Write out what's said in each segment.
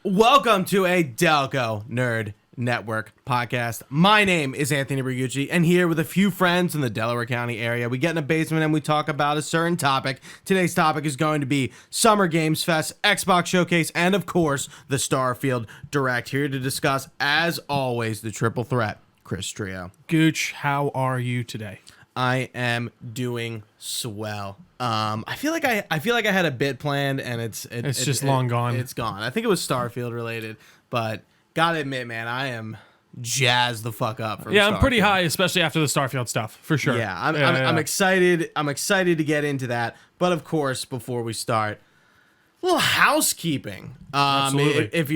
Welcome to a Delco Nerd Network podcast. My name is Anthony Bergucci, and here with a few friends in the Delaware County area, we get in a basement and we talk about a certain topic. Today's topic is going to be Summer Games Fest, Xbox Showcase, and of course, the Starfield Direct. Here to discuss, as always, the triple threat, Chris Trio. Gooch, how are you today? I am doing swell. I feel like I had a bit planned, and it's just long gone. It's gone. I think it was Starfield related, but gotta admit, man, I am jazzed the fuck up. From I'm pretty Starfield. high, especially after the Starfield stuff, for sure. Yeah, I'm excited. I'm excited to get into that. But of course, before we start, a little housekeeping. Absolutely. If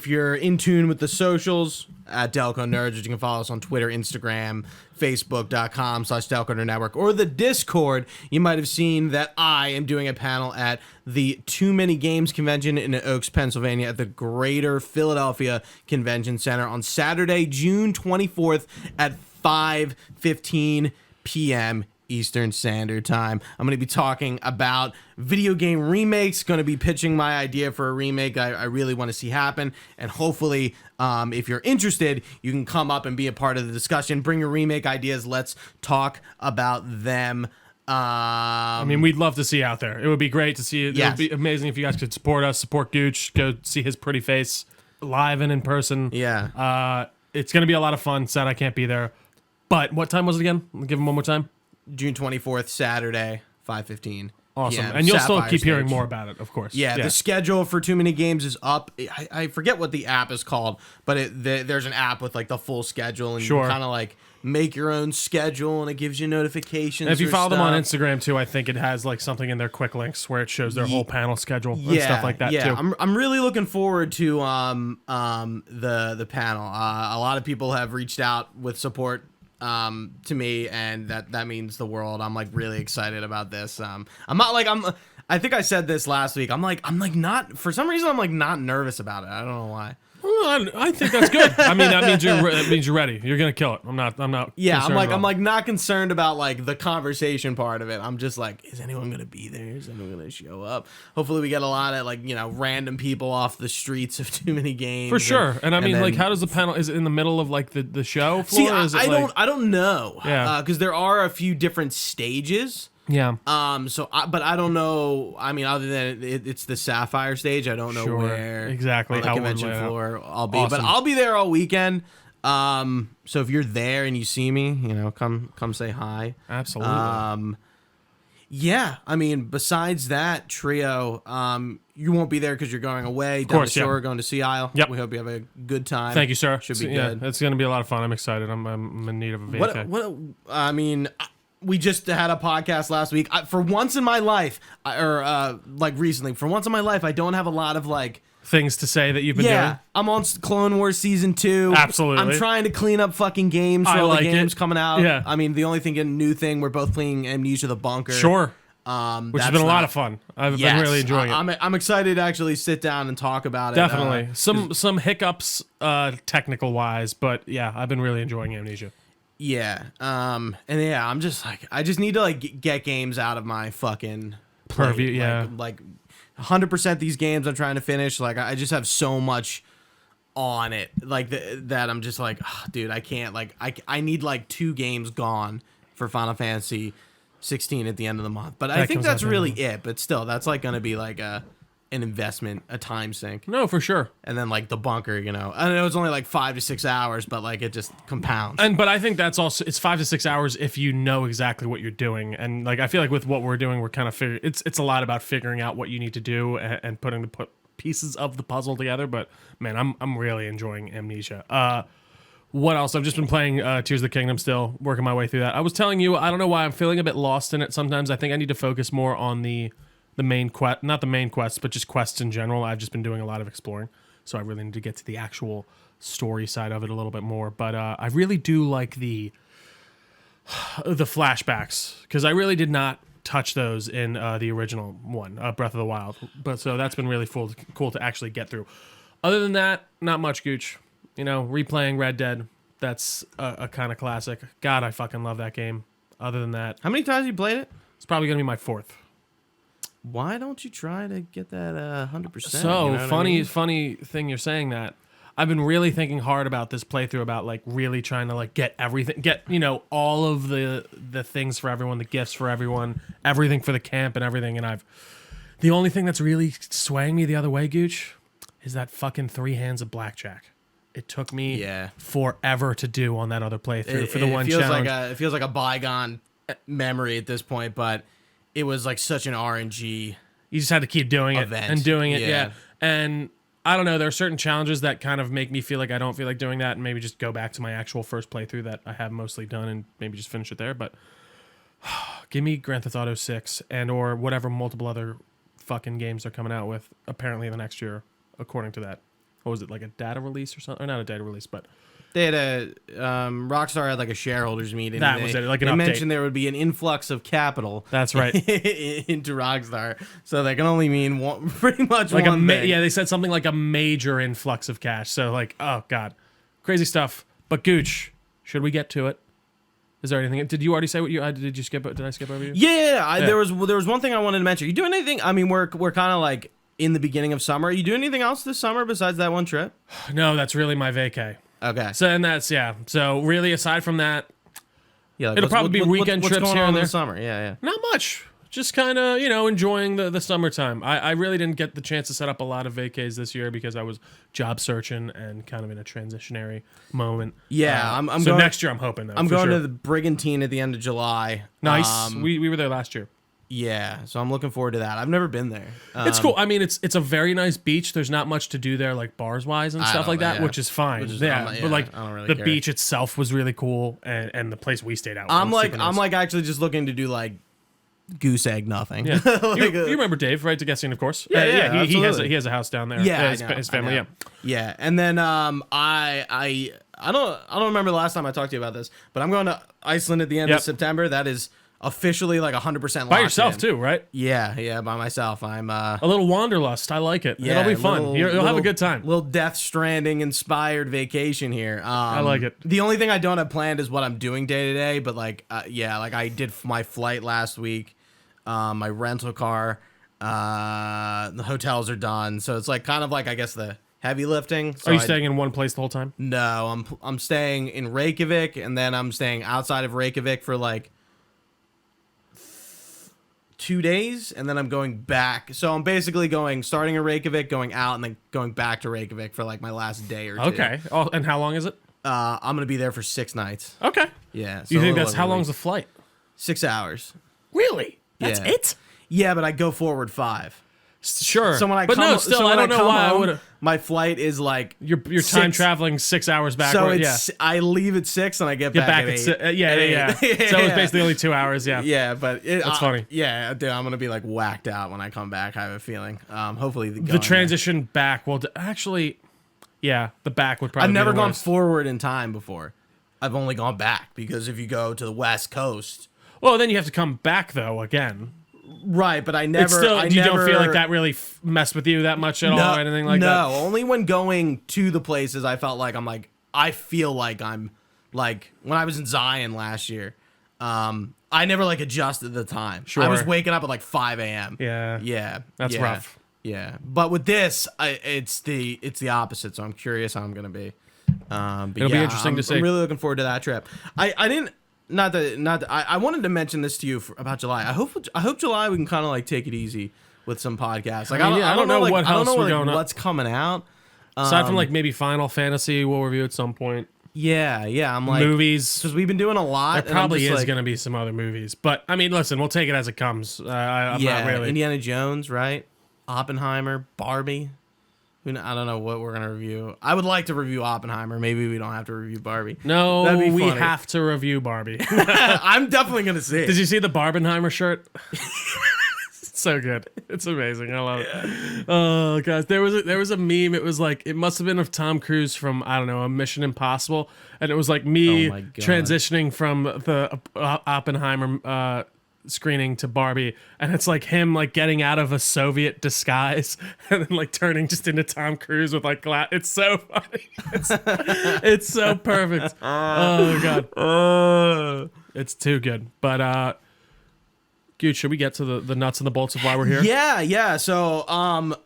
you're in tune with the socials at Delco Nerds, you can follow us on Twitter, Instagram, Facebook.com/Delco Nerd Network, or the Discord. You might have seen that I am doing a panel at the Too Many Games Convention in Oaks, Pennsylvania, at the Greater Philadelphia Convention Center on Saturday, June 24th at 5:15 p.m. Eastern Standard Time. I'm going to be talking about video game remakes, going to be pitching my idea for a remake I really want to see happen, and hopefully, if you're interested, you can come up and be a part of the discussion. Bring your remake ideas. Let's talk about them. I mean, we'd love to see you out there. It would be great to see it. Yes. It would be amazing if you guys could support us, support Gooch, go see his pretty face live and in person. Yeah. It's going to be a lot of fun. Sad I can't be there. But what time was it again? Give him one more time. June 24th, Saturday, 5:15. Awesome. PM, And you'll still Sapphire keep hearing Stage. more about it, of course. Yeah, the schedule for Too Many Games is up. I forget what the app is called, but there's an app with like the full schedule, and you Sure. can kind of like make your own schedule, and it gives you notifications. And if you for follow them on stuff. Instagram too, I think it has like something in their quick links where it shows their whole panel schedule and Yeah, stuff like that yeah. too. I'm really looking forward to the panel. A lot of people have reached out with support to me, and that means the world. I'm like really excited about this. I think I said this last week. I'm like not, for some reason I'm like not nervous about it. I don't know why. Well, I think that's good. I mean, that means you're ready. You're gonna kill it. I'm not. Yeah, concerned at all. I'm like not concerned about like the conversation part of it. I'm just like, is anyone gonna be there? Is anyone gonna show up? Hopefully we get a lot of like, random people off the streets of Too Many Games. For sure. And I mean, then, like, how does the panel? Is it in the middle of like the show floor? see, or is it I don't know. Yeah. Because there are a few different stages. Yeah. But I don't know. I mean, other than it's the Sapphire stage, I don't know Sure. where Exactly on the how it would convention lay out. floor I'll be. Awesome. But I'll be there all weekend. So if you're there and you see me, come say hi. Absolutely. Yeah. I mean, besides that, Trio, you won't be there because you're going away. Down course, the yeah. shore, going to Sea Isle. Yep. We hope you have a good time. Thank you, sir. Should be Yeah, good. it's gonna be a lot of fun. I'm excited. I'm in need of a vacay. I mean, we just had a podcast last week. For once in my life, recently, for once in my life, I don't have a lot of like Things to say that you've been doing. I'm on Clone Wars Season 2. Absolutely. I'm trying to clean up fucking games for I all like the games it. coming out. Yeah. I mean, the only new thing, we're both playing Amnesia the Bunker. Sure. Which that's has been a lot not- of fun. I've Yes, been really enjoying it. I'm excited to actually sit down and talk about it. Definitely. Some hiccups, technical wise, but yeah, I've been really enjoying Amnesia. Yeah. And yeah, I'm just like, I just need to like get games out of my fucking Purview, plate. yeah. Like 100% these games I'm trying to finish. Like I just have so much on it, like that I'm just like, dude, I can't. Like I need like 2 games gone for Final Fantasy 16 at the end of the month. But I think comes that's out really there. it. But still, that's like gonna be like an investment, a time sink. No, for sure. And then like the bunker, I know it's only like 5 to 6 hours, but like it just compounds. But I think that's also, it's 5 to 6 hours if you know exactly what you're doing. And like I feel like with what we're doing, we're kind of it's a lot about figuring out what you need to do and putting the pieces of the puzzle together. But man, I'm really enjoying Amnesia. What else? I've just been playing Tears of the Kingdom still, working my way through that. I was telling you, I don't know why I'm feeling a bit lost in it sometimes. I think I need to focus more on the main quest, not the main quests, but just quests in general. I've just been doing a lot of exploring, so I really need to get to the actual story side of it a little bit more. But I really do like the flashbacks, because I really did not touch those in the original one, Breath of the Wild. But so that's been really cool to actually get through. Other than that, not much, Gooch. Replaying Red Dead, that's a kind of classic. God, I fucking love that game. Other than that, How many times have you played it? it's probably going to be my 4th. why don't you try to get that 100%? So you know what I funny, mean? funny thing you're saying that. I've been really thinking hard about this playthrough, about like really trying to like get everything, get all of the things for everyone, the gifts for everyone, everything for the camp and everything. And the only thing that's really swaying me the other way, Gooch, is that fucking 3 hands of blackjack. It took me forever to do on that other playthrough for the one challenge. It feels like a bygone memory at this point, but it was like such an RNG. You just had to keep doing it event. and doing it, Yeah. And I don't know, there are certain challenges that kind of make me feel like I don't feel like doing that, and maybe just go back to my actual first playthrough that I have mostly done and maybe just finish it there. But give me Grand Theft Auto 6 and or whatever multiple other fucking games they're coming out with apparently the next year, according to that. What was it, like a data release or something? Or not a data release, but They had Rockstar had like a shareholders meeting. That was it, like an they update. mentioned there would be an influx of capital. That's right. into Rockstar, so that can only mean pretty much like one thing. they said something like a major influx of cash. So like, oh god, crazy stuff. But Gooch, should we get to it? Is there anything? Did you already say what you? Did you skip? Did I skip over you? Yeah. There was one thing I wanted to mention. Are you doing anything? I mean, we're kind of like in the beginning of summer. Are you doing anything else this summer besides that one trip? No, that's really my vacay. Okay. So and that's So really, aside from that, Yeah, it'll probably be weekend trips going here on and in there. the summer. Yeah. Not much. Just kind of, enjoying the summertime. I really didn't get the chance to set up a lot of vacays this year because I was job searching and kind of in a transitionary moment. Yeah, I'm so going, next year I'm hoping though. I'm going to the Brigantine at the end of July. Nice. We were there last year. Yeah, so I'm looking forward to that. I've never been there. It's cool. I mean, it's a very nice beach. There's not much to do there, like bars wise and stuff like that, which is fine. But like I don't really the care. beach itself was really cool, and the place we stayed out. I'm was super nice. like actually just looking to do like goose egg nothing. Yeah. Like, you remember Dave, right? To Guessing, of course. Yeah, he has a house down there. Yeah, his family. I know. Yeah, and then I don't remember the last time I talked to you about this, but I'm going to Iceland at the end of September. That is officially like 100% By yourself too, right? Yeah, by myself. I'm a little wanderlust. I like it. Yeah, it'll be fun. You'll have a good time. Little Death Stranding inspired vacation here. I like it. The only thing I don't have planned is what I'm doing day to day, but like I did my flight last week, my rental car, the hotels are done, so it's like kind of like I guess the heavy lifting. So Are you staying in one place the whole time? No, I'm staying in Reykjavik, and then I'm staying outside of Reykjavik for like 2 days, and then I'm going back. So I'm basically starting in Reykjavik, going out, and then going back to Reykjavik for like my last day or two. Okay. Oh, and how long is it? I'm gonna be there for 6 nights. Okay. Yeah. So You a think little that's over how a long's week. the flight? 6 hours. Really? That's Yeah. it? Yeah, but I go forward 5. Sure. So when I but come, no, still, so when I don't know come why home, I would have. My flight is like You're time 6 traveling 6 hours back. So right? it's I leave at 6 and I get Get back back at 8. yeah. So it was basically only 2 hours. Yeah. Yeah, but That's funny. Yeah, dude, I'm gonna be like whacked out when I come back. I have a feeling. Hopefully The transition back will actually, the back would probably. I've never be the gone worst. forward in time before. I've only gone back because if you go to the West Coast, Well, then you have to come back though again. right? But I never. It's still, I you never, don't feel like that really messed with you that much at all or anything like that? No, only when going to the places I felt like I feel like I'm like when I was in Zion last year. I never like adjusted the time. Sure. I was waking up at like 5 a.m. Yeah. That's yeah, rough. Yeah, but with this, it's the opposite. So I'm curious how I'm gonna be. But It'll be interesting to see. I'm really looking forward to that trip. I didn't. Not that I wanted to mention this to you about July. I hope July we can kind of like take it easy with some podcasts. Like I don't know what like, I don't else know we're like, going up. what's coming out. Aside from like maybe Final Fantasy, we'll review at some point. Yeah. I'm like Movies. because we've been doing a lot. There probably is like, going to be some other movies, but I mean, listen, we'll take it as it comes. I'm not really. Indiana Jones, right? Oppenheimer, Barbie. I don't know what we're gonna review. I would like to review Oppenheimer. Maybe we don't have to review Barbie. No, That'd be we funny. have to review Barbie. I'm definitely gonna see it. Did you see the Barbenheimer shirt? It's so good. It's amazing. I love it. Oh, guys, there was a meme. It was like it must have been of Tom Cruise from I don't know, a Mission Impossible, and it was like me Oh my God. transitioning from the Oppenheimer screening to Barbie, and it's like him like getting out of a Soviet disguise and then like turning just into Tom Cruise with like glass. It's so funny. It's so perfect. Oh god. It's too good. But Gooch, should we get to the nuts and the bolts of why we're here? Yeah. So,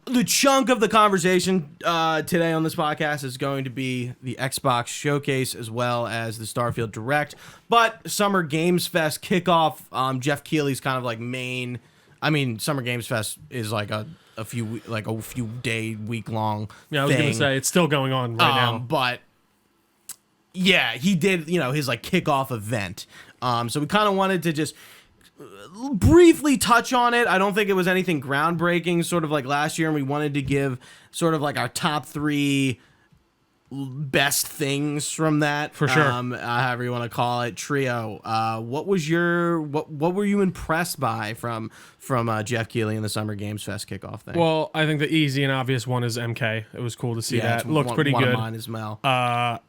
the chunk of the conversation today on this podcast is going to be the Xbox Showcase as well as the Starfield Direct. But Summer Games Fest kickoff, Jeff Keighley's kind of like main. I mean, Summer Games Fest is like a few day, week long. Yeah, I was gonna say it's still going on right now. But yeah, he did his like kickoff event. So we kind of wanted to just briefly touch on it. I don't think it was anything groundbreaking, sort of like last year, and we wanted to give sort of like our top 3 best things from that. For sure. However you want to call it. Trio. What were you impressed by from Jeff Keighley and the Summer Games Fest kickoff thing? Well, I think the easy and obvious one is MK. It was cool to see that. It looked pretty good. One of mine as well.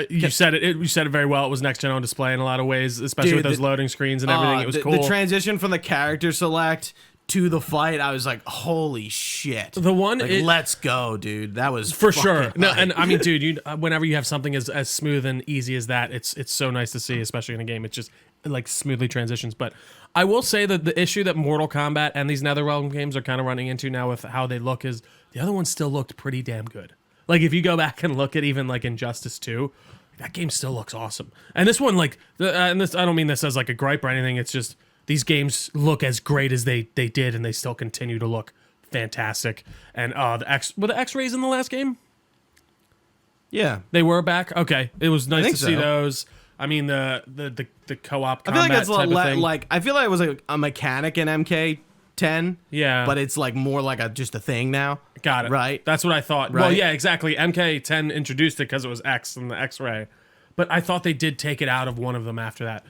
You said it. You said it very well. It was next gen on display in a lot of ways, especially with those loading screens and everything. It was cool. The transition from the character select to the fight, I was like, "Holy shit!" The one, let's go, dude. That was for sure. No, and I mean, dude, whenever you have something as smooth and easy as that, it's so nice to see, especially in a game. It just like smoothly transitions. But I will say that the issue that Mortal Kombat and these NetherRealm games are kind of running into now with how they look is the other one still looked pretty damn good. Like, if you go back and look at even, like, Injustice 2, that game still looks awesome. And this one, like, and this, I don't mean this as, like, a gripe or anything. It's just these games look as great as they did, and they still continue to look fantastic. And were the X-rays in the last game? Yeah. They were back? Okay. It was nice to see so. those. I mean, the co-op combat I feel like it's type of thing. like I feel like it was like a mechanic in MK10. Yeah. But it's like more like just a thing now. Got it. Right? That's what I thought. Right. Well, yeah, exactly. MK10 introduced it because it was X and the X-ray. But I thought they did take it out of one of them after that.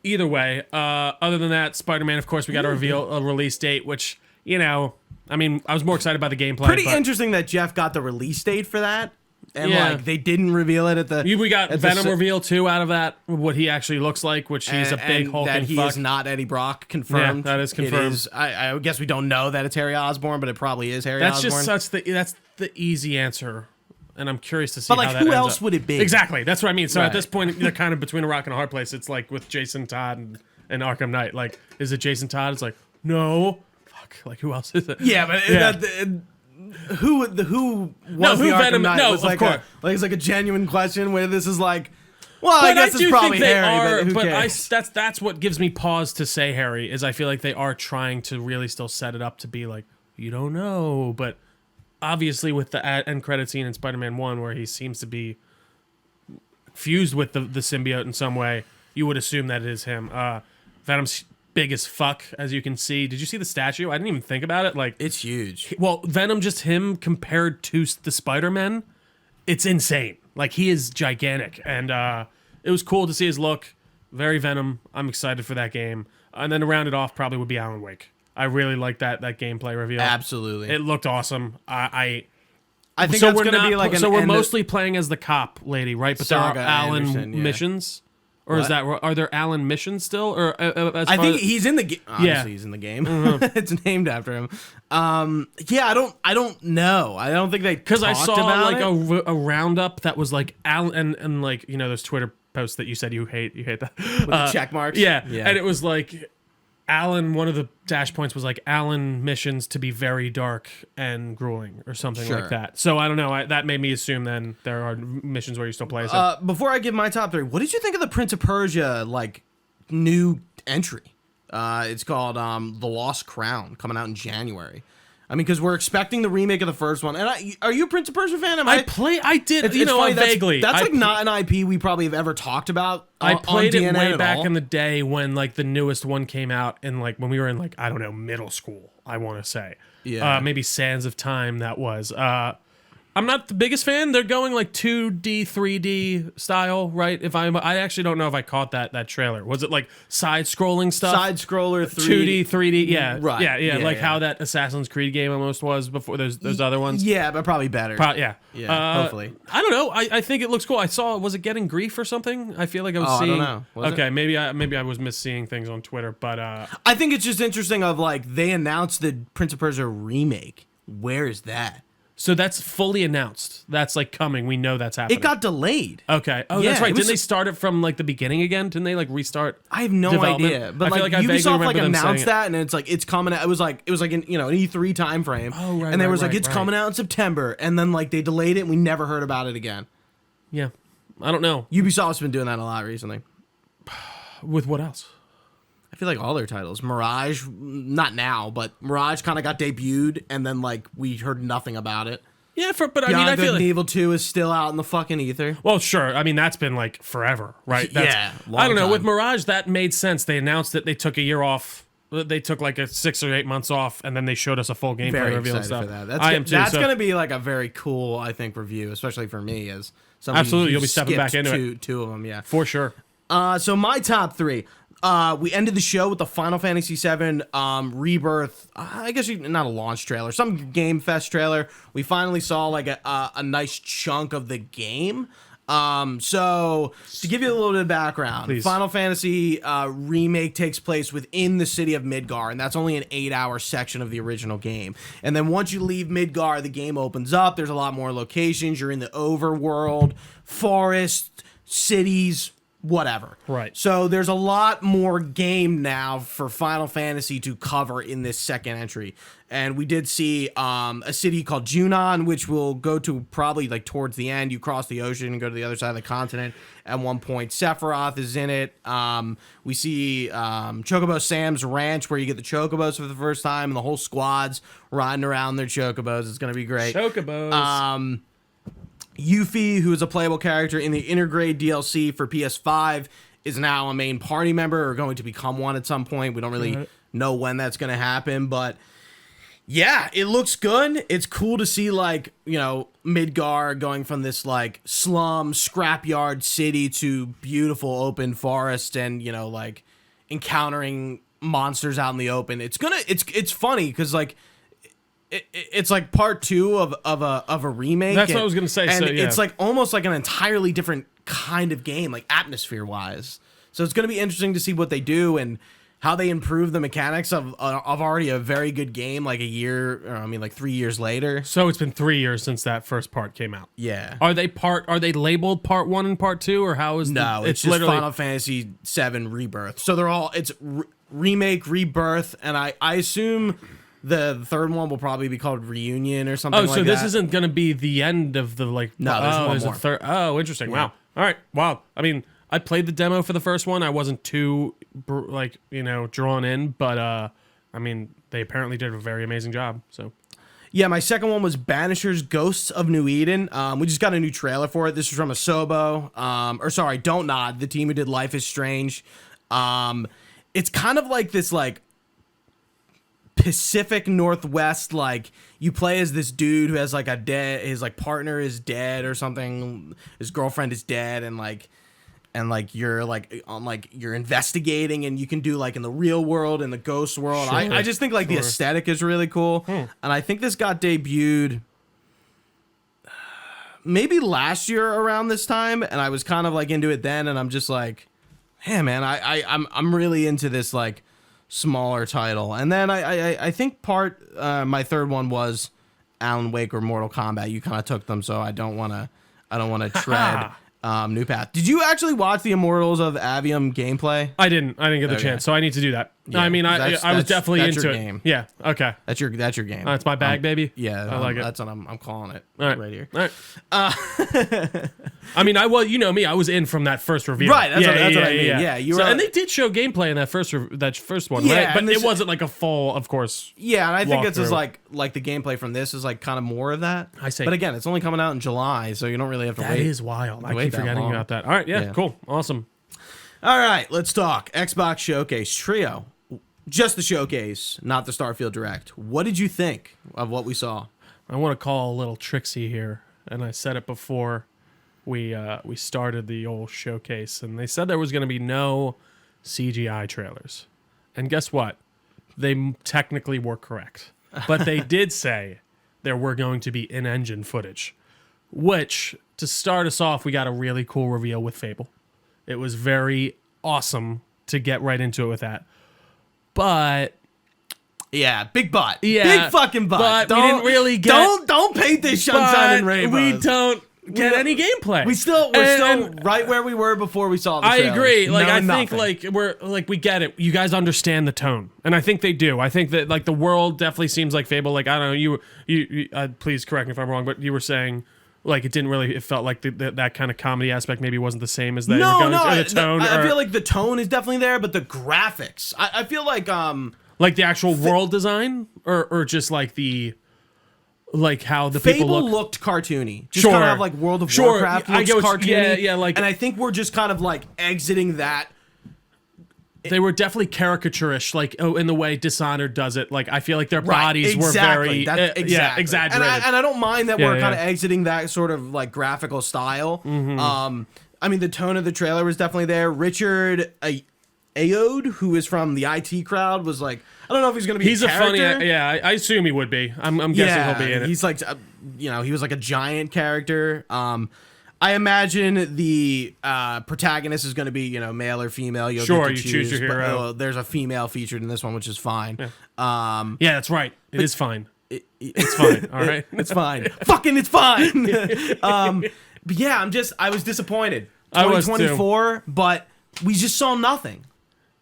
Either way, other than that, Spider-Man, of course, we got to reveal a release date, which, I mean, I was more excited by the gameplay. Pretty interesting that Jeff got the release date for that. And like they didn't reveal it at the. We got Venom reveal too out of that. What he actually looks like, which he's a big hulking that he fuck. is not Eddie Brock, confirmed. Yeah, that is confirmed. It is, I guess we don't know that it's Harry Osborn, but it probably is Harry Osborn. That's the easy answer, and I'm curious to see. But like, how that who ends else up. Would it be? Exactly. That's what I mean. So Right. at this point, they're kind of between a rock and a hard place. It's like with Jason Todd and Arkham Knight. Like, is it Jason Todd? It's like, no. Fuck. Like, who else is it? Yeah, but who was who the Arkham Venom? Knight? No, was like of course. It's like a genuine question where this is like, well, But I guess it's probably Harry, but who cares? that's what gives me pause to say Harry is I feel like they are trying to really still set it up to be like, you don't know, but obviously with the end credit scene in Spider-Man 1 where he seems to be fused with the symbiote in some way, you would assume that it is him. Venom's big as fuck, as you can see. Did you see the statue? I didn't even think about it. Like, It's huge. well, Venom, just him compared to the Spider-Man, it's insane. Like, he is gigantic, and it was cool to see his look. Very Venom. I'm excited for that game. And then to round it off, probably would be Alan Wake. I really like that gameplay reveal. Absolutely. It looked awesome. I think so that's we're going to not, be like an so we're end mostly playing as the cop lady, right? But Saga there are Alan Anderson, yeah. missions. Or is that, are there Alan missions still? Or I think he's in the game. Obviously, he's in the game. It's named after him. Yeah, I don't know. I don't think they because I saw like it. a roundup that was like Alan and like those Twitter posts that you said you hate that with the check marks. Yeah, and it was like Alan. One of the dash points was like Alan missions to be very dark and grueling or something like that. So I don't know. That made me assume then there are missions where you still play. So. Before I give my top 3, what did you think of the Prince of Persia like new entry? It's called The Lost Crown, coming out in January. I mean, because we're expecting the remake of the first one. And are you a Prince of Persia fan? I did, it's funny, vaguely. That's like play, not an IP we probably have ever talked about. I played it way back all. in the day when like the newest one came out, and like when we were in like I don't know middle school. I want to say, maybe Sands of Time. That was. I'm not the biggest fan. They're going like 2D, 3D style, right? I actually don't know if I caught that trailer. Was it like side-scrolling stuff? Side-scroller, 2D, 3D, yeah. Right. Yeah, like how that Assassin's Creed game almost was before those other ones. Yeah, but probably better. Yeah. Hopefully. I don't know. I think it looks cool. I saw, was it getting grief or something? I feel like I was seeing. I don't know. Okay, maybe I was misseeing things on Twitter, but I think it's just interesting of like they announced the Prince of Persia remake. Where is that? So that's fully announced. That's like coming. We know that's happening. It got delayed. Okay. Oh, Yeah, that's right. it was- Didn't they start it from like the beginning again? Didn't they like restart? I have no development? idea, but I feel like I vaguely Ubisoft like remember them saying announced it. that, and it's like it's coming out. It was like in an E3 time frame. Oh, right, And they right, was like right, it's right. coming out in September, and then like they delayed it, and we never heard about it again. Yeah. I don't know. Ubisoft's been doing that a lot recently. With what else? I feel like all their titles, Mirage, not now, but Mirage kind of got debuted, and then like we heard nothing about it. Yeah, but I Beyond mean, I Good feel and like, Evil 2 is still out in the fucking ether. well, sure. I mean, that's been like forever, right? Yeah, long I don't know. time. With Mirage, that made sense. They announced that they took a year off. They took like a 6 or 8 months off, and then they showed us a full gameplay Very reveal and excited stuff. for that. I am too. That's so- going to be like a very cool, I think, review, especially for me as somebody Absolutely, who you'll be stepping back skipped into two of them. Yeah. for sure. So my top three. We ended the show with the Final Fantasy VII Rebirth. I guess not a launch trailer, some Game Fest trailer. We finally saw like a nice chunk of the game. So to give you a little bit of background, Please. Final Fantasy remake takes place within the city of Midgar, and that's only an 8-hour section of the original game. And then once you leave Midgar, the game opens up. There's a lot more locations. You're in the overworld, forest, cities, whatever. Right. So there's a lot more game now for Final Fantasy to cover in this second entry. And we did see a city called Junon, which we'll go to probably like towards the end. You cross the ocean and go to the other side of the continent. At one point, Sephiroth is in it. We see Chocobo Sam's Ranch, where you get the Chocobos for the first time, and the whole squad's riding around their Chocobos. It's going to be great. Chocobos. Yuffie, who is a playable character in the Intergrade DLC for PS5, is now a main party member or going to become one at some point. We don't really know when that's going to happen, but yeah, it looks good. It's cool to see like, Midgar going from this like slum scrapyard city to beautiful open forest and, like encountering monsters out in the open. It's funny because like it's like part 2 of a remake. That's what I was gonna say, And so, yeah. it's like almost like an entirely different kind of game, like atmosphere wise. So it's gonna be interesting to see what they do and how they improve the mechanics of already a very good game, like 3 years later. So it's been 3 years since that first part came out. Yeah. Are they labeled part 1 and part 2, or how is No, it's just literally Final Fantasy VII Rebirth. So they're all remake, rebirth, and I assume the third one will probably be called Reunion or something Oh, like so that. this isn't going to be the end of the like. No, there's one there's more. a third. Oh, interesting. Wow. All right. Wow. I mean, I played the demo for the first one. I wasn't too drawn in, but I mean, they apparently did a very amazing job. So Yeah, my second one was Banishers Ghosts of New Eden. We just got a new trailer for it. This is from Asobo. Don't Nod, the team who did Life is Strange. It's kind of like this like Pacific Northwest, like you play as this dude who has like his like partner is dead or something, his girlfriend is dead, and you're like on like you're investigating, and you can do like in the real world and the ghost world. Sure. I just think like the aesthetic is really cool, and I think this got debuted maybe last year around this time, and I was kind of like into it then, and I'm just like, hey man, I'm really into this like smaller title. And then I think my third one was Alan Wake or Mortal Kombat. You kind of took them, so I don't want to tread new path. Did you actually watch the Immortals of Avium gameplay? I didn't get the chance, so I need to do that. Yeah, I mean, I was definitely that's into your it. game. Yeah. Okay. That's your game. It's my bag, baby. Yeah, I like it. That's what I'm calling it All right. right here. All right. I mean, you know me. I was in from that first reveal. Right, that's what I mean. Yeah, you were- and they did show gameplay in that first one, Yeah, right? But and it this- wasn't like a full, of course. Yeah, and I think it's just walkthrough. like the gameplay from this is like kind of more of that. I see. But again, it's only coming out in July, so you don't really have to That wait. is wild. I wait keep that forgetting long. about that. All right, yeah, Yeah. cool, awesome. All right, let's talk Xbox Showcase Trio. Just the showcase, not the Starfield Direct. What did you think of what we saw? I want to call a little tricksy here, and I said it before we started the old showcase, and they said there was going to be no CGI trailers. And guess what? They technically were correct. But they did say there were going to be in-engine footage, which, to start us off, we got a really cool reveal with Fable. It was very awesome to get right into it with that. But Yeah, big butt. Yeah, big fucking butt. but we didn't really get. Don't paint this sunshine and rainbows. We don't get any gameplay. We're still right where we were before we saw the I trailers. agree. Like I think nothing. we get it. You guys understand the tone, and I think they do. I think that like the world definitely seems like Fable. Like I don't know. You please correct me if I'm wrong, but you were saying. Like it didn't really. It felt like that kind of comedy aspect maybe wasn't the same as they were going. Or the tone. I feel like the tone is definitely there, but the graphics. I feel like the actual world design, or just like the. Like how the Fable people looked cartoony, just kind of like World of Warcraft looks cartoony. Yeah, like, and I think we're just kind of like exiting that. They were definitely caricaturish, like in the way Dishonored does it. Like I feel like their bodies were very exaggerated. And I don't mind that we're kind of exiting that sort of like graphical style. Mm-hmm. I mean, the tone of the trailer was definitely there. Richard Ayoade, who is from the IT crowd, was like, I don't know if he's going to be. He's a funny, I assume he would be. I'm guessing he'll be in it. He's like, he was like a giant character. I imagine the protagonist is going to be, male or female. You'll get to choose your hero. But, there's a female featured in this one, which is fine. Yeah, that's right. It is fine. It's fine. All right, it's fine. Fucking, it's fine. But yeah, I was disappointed. 2024, but we just saw nothing.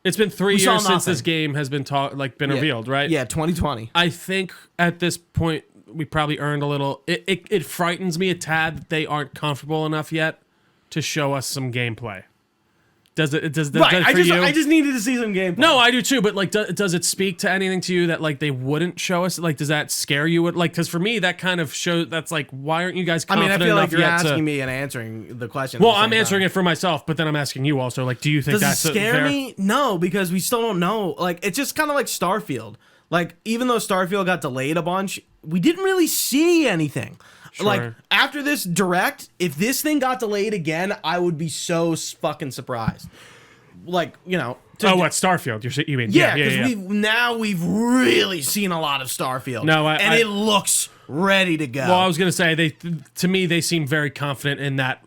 It's been 3 years since this game has been been revealed, right? Yeah, 2020. I think at this point we probably earned a little. It frightens me a tad that they aren't comfortable enough yet to show us some gameplay. Does it? Does right? I just needed to see some gameplay. No, I do too. But like, does it speak to anything to you that like they wouldn't show us? Like, does that scare you? Like, because for me, that kind of shows. That's like, why aren't you guys confident I feel like you're enough asking me and answering the question. Well, I'm answering it for myself, but then I'm asking you also. Like, do you think does it scare me? No, because we still don't know. Like, it's just kind of like Starfield. Like, even though Starfield got delayed a bunch, we didn't really see anything. Sure. Like, after this direct, if this thing got delayed again, I would be so fucking surprised. Like, what, Starfield? You mean? Yeah, because we've really seen a lot of Starfield. It looks ready to go. Well, I was gonna say to me they seem very confident in that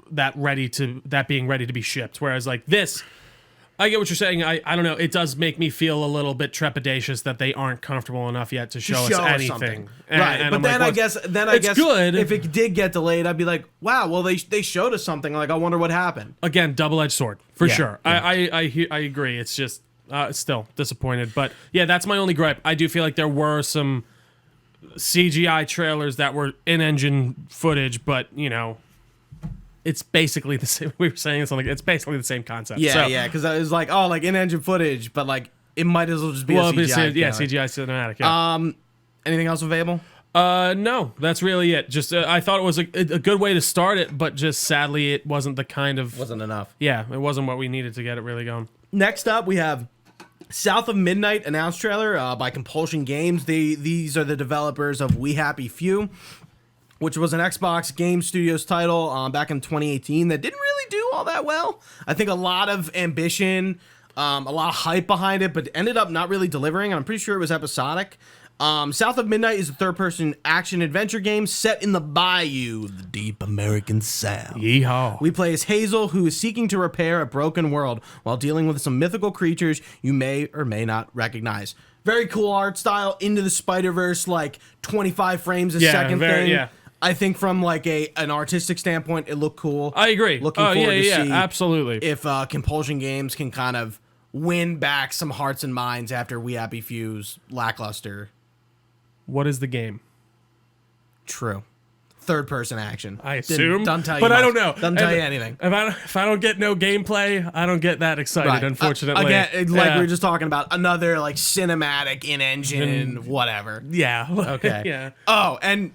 being ready to be shipped. Whereas like this, I get what you're saying. I don't know. It does make me feel a little bit trepidatious that they aren't comfortable enough yet to show us anything. Right, but then I guess good. If it did get delayed, I'd be like, wow, well they showed us something. Like I wonder what happened. Again, double-edged sword for sure. Yeah. I agree. It's just still disappointed, but yeah, that's my only gripe. I do feel like there were some CGI trailers that were in-engine footage, but it's basically the same. We were saying something. It's basically the same concept. Yeah, because I was like, like in-engine footage, but like it might as well just be a CGI. CGI cinematic. Yeah. Anything else with Fable? No, that's really it. Just I thought it was a good way to start it, but just sadly it wasn't the kind of wasn't enough. Yeah, it wasn't what we needed to get it really going. Next up, we have South of Midnight announced trailer by Compulsion Games. These are the developers of We Happy Few, which was an Xbox Game Studios title back in 2018 that didn't really do all that well. I think a lot of ambition, a lot of hype behind it, but ended up not really delivering. I'm pretty sure it was episodic. South of Midnight is a third-person action-adventure game set in the bayou, the deep American South. Yeehaw. We play as Hazel, who is seeking to repair a broken world while dealing with some mythical creatures you may or may not recognize. Very cool art style, Into the Spider-Verse, like 25 frames a second thing. Yeah. I think from like an artistic standpoint, it looked cool. I agree. Looking forward to see absolutely. If Compulsion Games can kind of win back some hearts and minds after We Happy Few's lackluster. What is the game? True. Third-person action. I assume. Doesn't tell you but much. I don't know. Doesn't tell you anything. If I don't get no gameplay, I don't get that excited, unfortunately. Again, like we were just talking about, another like cinematic in-engine whatever. Yeah. Okay. Yeah. Oh, and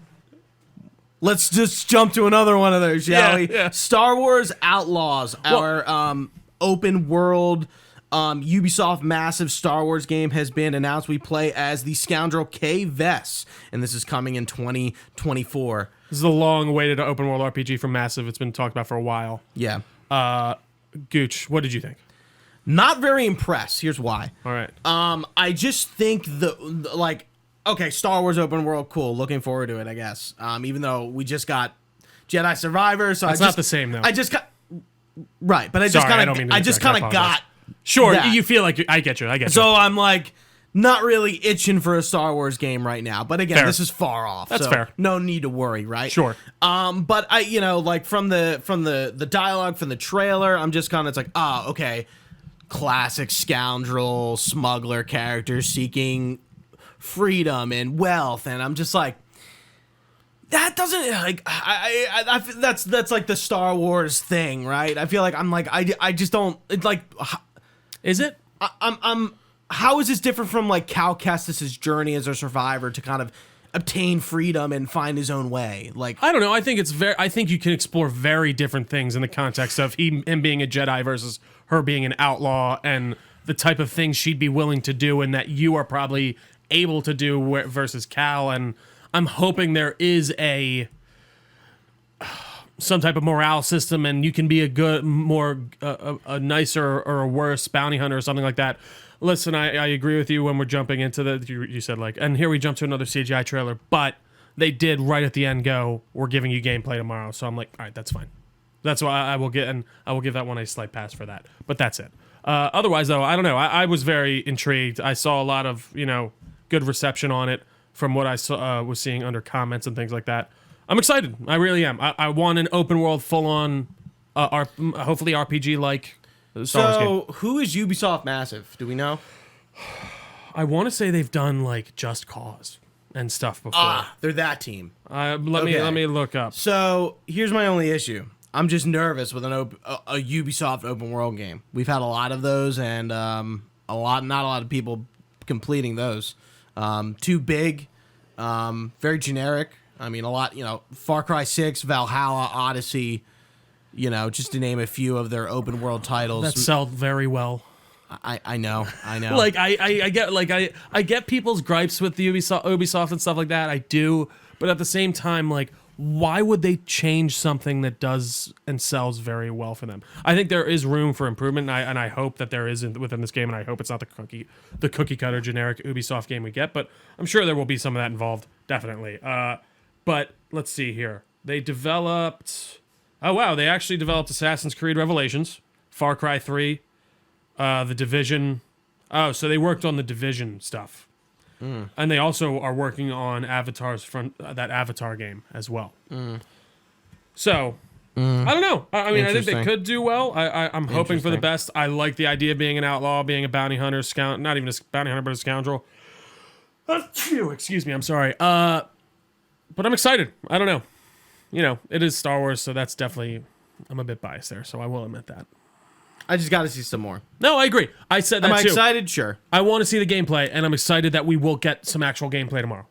let's just jump to another one of those, shall we? Yeah. Star Wars Outlaws, our open world Ubisoft massive Star Wars game has been announced. We play as the scoundrel Kay Vess, and this is coming in 2024. This is a long-awaited open world RPG from Massive. It's been talked about for a while. Yeah. Gooch, what did you think? Not very impressed. Here's why. All right. I just think okay, Star Wars open world, cool. Looking forward to it, I guess. Even though we just got Jedi Survivor, so it's not the same though. I just got right, but I just kind of got. Sure, that. you feel like I get you. So I'm like, not really itching for a Star Wars game right now. But again, Fair. this is far off. That's so fair. No need to worry, right? Sure. But I, like from the dialogue from the trailer, I'm just kind of, it's like, okay, classic scoundrel smuggler character seeking freedom and wealth, and I'm just like, that doesn't, like, I that's like the Star Wars thing, right? I feel like I just don't, it's like, Is it? I'm how is this different from like Cal Kestis' journey as a survivor to kind of obtain freedom and find his own way? Like, I don't know. I think I think you can explore very different things in the context of him being a Jedi versus her being an outlaw, and the type of things she'd be willing to do and that you are probably able to do versus Cal. And I'm hoping there is some type of morale system, and you can be a good, more a nicer or a worse bounty hunter or something like that. Listen, I agree with you when we're jumping into you said, like, and here we jump to another CGI trailer, but they did right at the end go, we're giving you gameplay tomorrow. So I'm like, all right, that's fine. That's why I will give that one a slight pass for that. But that's it. Otherwise, though, I don't know. I was very intrigued. I saw a lot of, good reception on it from what I saw, was seeing under comments and things like that. I'm excited. I really am. I want an open world, full on, hopefully RPG-like Star Wars game. Who is Ubisoft Massive? Do we know? I want to say they've done like Just Cause and stuff before. They're that team. Let me look up. So here's my only issue. I'm just nervous with a Ubisoft open world game. We've had a lot of those, and not a lot of people completing those. Too big, very generic. I mean, a lot. Far Cry 6, Valhalla, Odyssey. Just to name a few of their open world titles That sold very well. I know. Like I get people's gripes with the Ubisoft and stuff like that. I do, but at the same time, like, why would they change something that does and sells very well for them? I think there is room for improvement, and I hope that there is within this game, and I hope it's not the cookie cutter generic Ubisoft game we get, but I'm sure there will be some of that involved, definitely. But let's see here. They developed. Oh wow, they actually developed Assassin's Creed Revelations, Far Cry 3, The Division. Oh, so they worked on the Division stuff. And they also are working on that Avatar game as well. So, I don't know. I mean, I think they could do well. I'm hoping for the best. I like the idea of being an outlaw, being a bounty hunter, not even a bounty hunter, but a scoundrel. Excuse me, I'm sorry. But I'm excited. I don't know. It is Star Wars, so that's definitely, I'm a bit biased there, so I will admit that. I just got to see some more. No, I agree. I said that too. Am I excited? Sure. I want to see the gameplay, and I'm excited that we will get some actual gameplay tomorrow.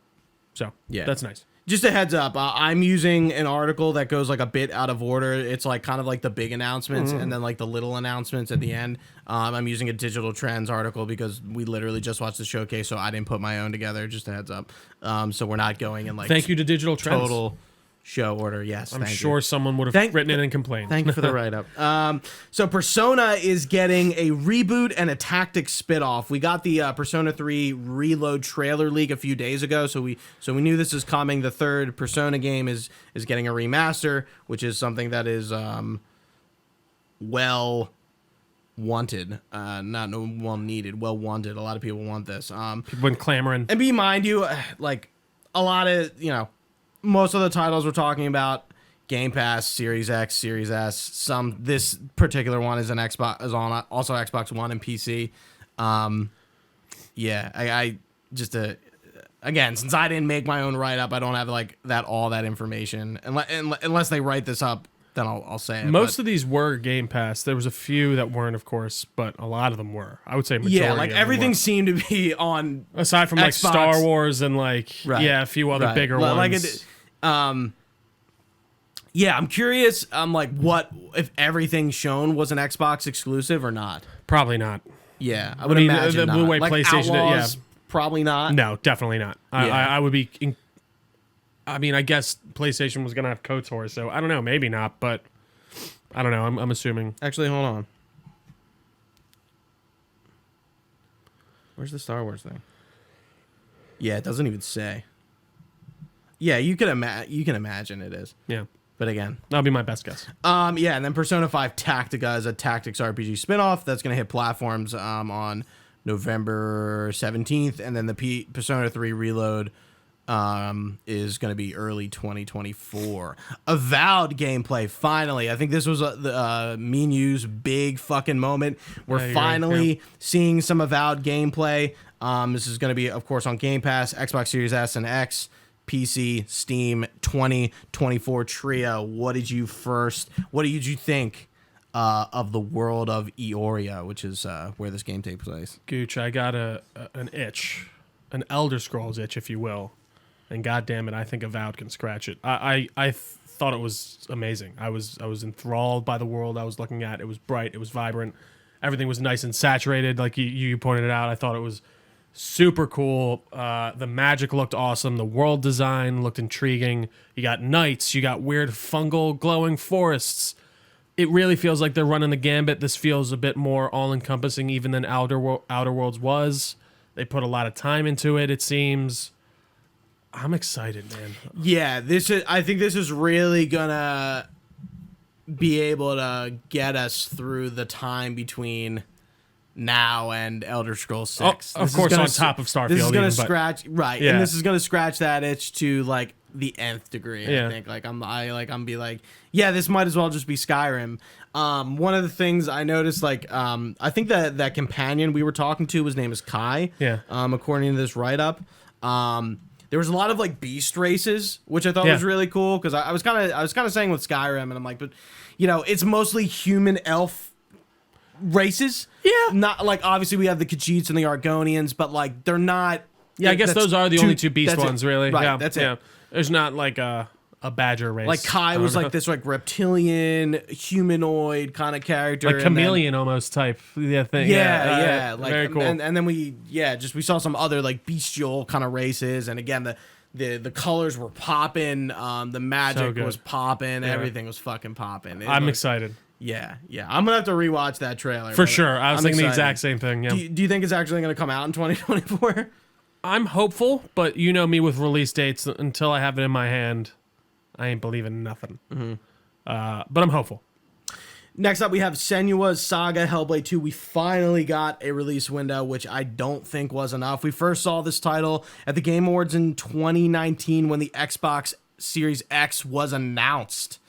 So, yeah, that's nice. Just a heads up, I'm using an article that goes like a bit out of order. It's like kind of like the big announcements and then like the little announcements at the end. I'm using a Digital Trends article because we literally just watched the showcase, so I didn't put my own together. Just a heads up. So we're not going in like thank you to Digital Trends. Total show order. Yes, I'm sure someone would have written in and complained. Thank you for the write-up. So Persona is getting a reboot and a Tactics spin-off. We got the Persona 3 Reload trailer leak a few days ago, so we knew this is coming. The third Persona game is getting a remaster, which is something that is well wanted, not well needed, well wanted. A lot of people want this. People been clamoring. And mind you, like a lot of most of the titles we're talking about, Game Pass, Series X, Series S. This particular one is on also Xbox One and PC. Yeah, I just again, since I didn't make my own write up, I don't have like all that information. Unless they write this up, then I'll say it. Most of these were Game Pass. There was a few that weren't, of course, but a lot of them were. I would say majority. Yeah, like everything seemed to be on. Aside from Xbox. Like Star Wars and a few other bigger ones. Like yeah, I'm curious. Like, what if everything shown was an Xbox exclusive or not? Probably not. Yeah, I would imagine the way like PlayStation. Outlaws, probably not. No, definitely not. Yeah. I would be. I mean, I guess PlayStation was gonna have KOTOR, so I don't know. Maybe not, but I don't know. I'm assuming. Actually, hold on. Where's the Star Wars thing? Yeah, it doesn't even say. Yeah, you can imagine it is. Yeah. But again, that'll be my best guess. Yeah, and then Persona 5 Tactica is a tactics RPG spinoff that's going to hit platforms on November 17th, and then the Persona 3 Reload is going to be early 2024. Avowed gameplay, finally. I think this was me and you's big fucking moment. We're finally seeing some Avowed gameplay. This is going to be, of course, on Game Pass, Xbox Series S and X, PC, Steam, 2024 trio. What did you think of the world of Eoria, which is where this game takes place? Gooch, I got an itch, an Elder Scrolls itch, if you will. And goddamn it, I think Avowed can scratch it. I thought it was amazing. I was enthralled by the world I was looking at. It was bright. It was vibrant. Everything was nice and saturated, like you pointed it out. I thought it was super cool. The magic looked awesome. The world design looked intriguing. You got knights. You got weird fungal glowing forests. It really feels like they're running the gambit. This feels a bit more all-encompassing even than Outer Worlds was. They put a lot of time into it, it seems. I'm excited, man. Yeah, I think this is really gonna be able to get us through the time between now and Elder Scrolls 6. Of course, on top of Starfield. This is gonna scratch and this is gonna scratch that itch to like the nth degree. I think I'm be like, yeah, this might as well just be Skyrim. One of the things I noticed, like, I think that companion we were talking to, his name is Kai. Yeah. According to this write up, there was a lot of like beast races, which I thought was really cool because I was kind of saying with Skyrim, and I'm like, but you know, it's mostly human elf races. Yeah. Not like, obviously we have the Khajiits and the Argonians, but like they're not. Yeah, I guess those are the only two beast ones, really. Right, yeah, that's it. There's not like a badger race. Like Kai was like this like reptilian humanoid kind of character, like chameleon almost type thing. Yeah, like very cool. And then we saw some other like bestial kind of races, and again the colors were popping, the magic was popping, everything was fucking popping. I'm excited. Yeah, I'm gonna have to rewatch that trailer for sure. I was thinking the exact same thing. Yeah. Do you think it's actually gonna come out in 2024? I'm hopeful, but you know me with release dates. Until I have it in my hand, I ain't believing nothing. Mm-hmm. But I'm hopeful. Next up, we have Senua's Saga Hellblade 2. We finally got a release window, which I don't think was enough. We first saw this title at the Game Awards in 2019 when the Xbox Series X was announced.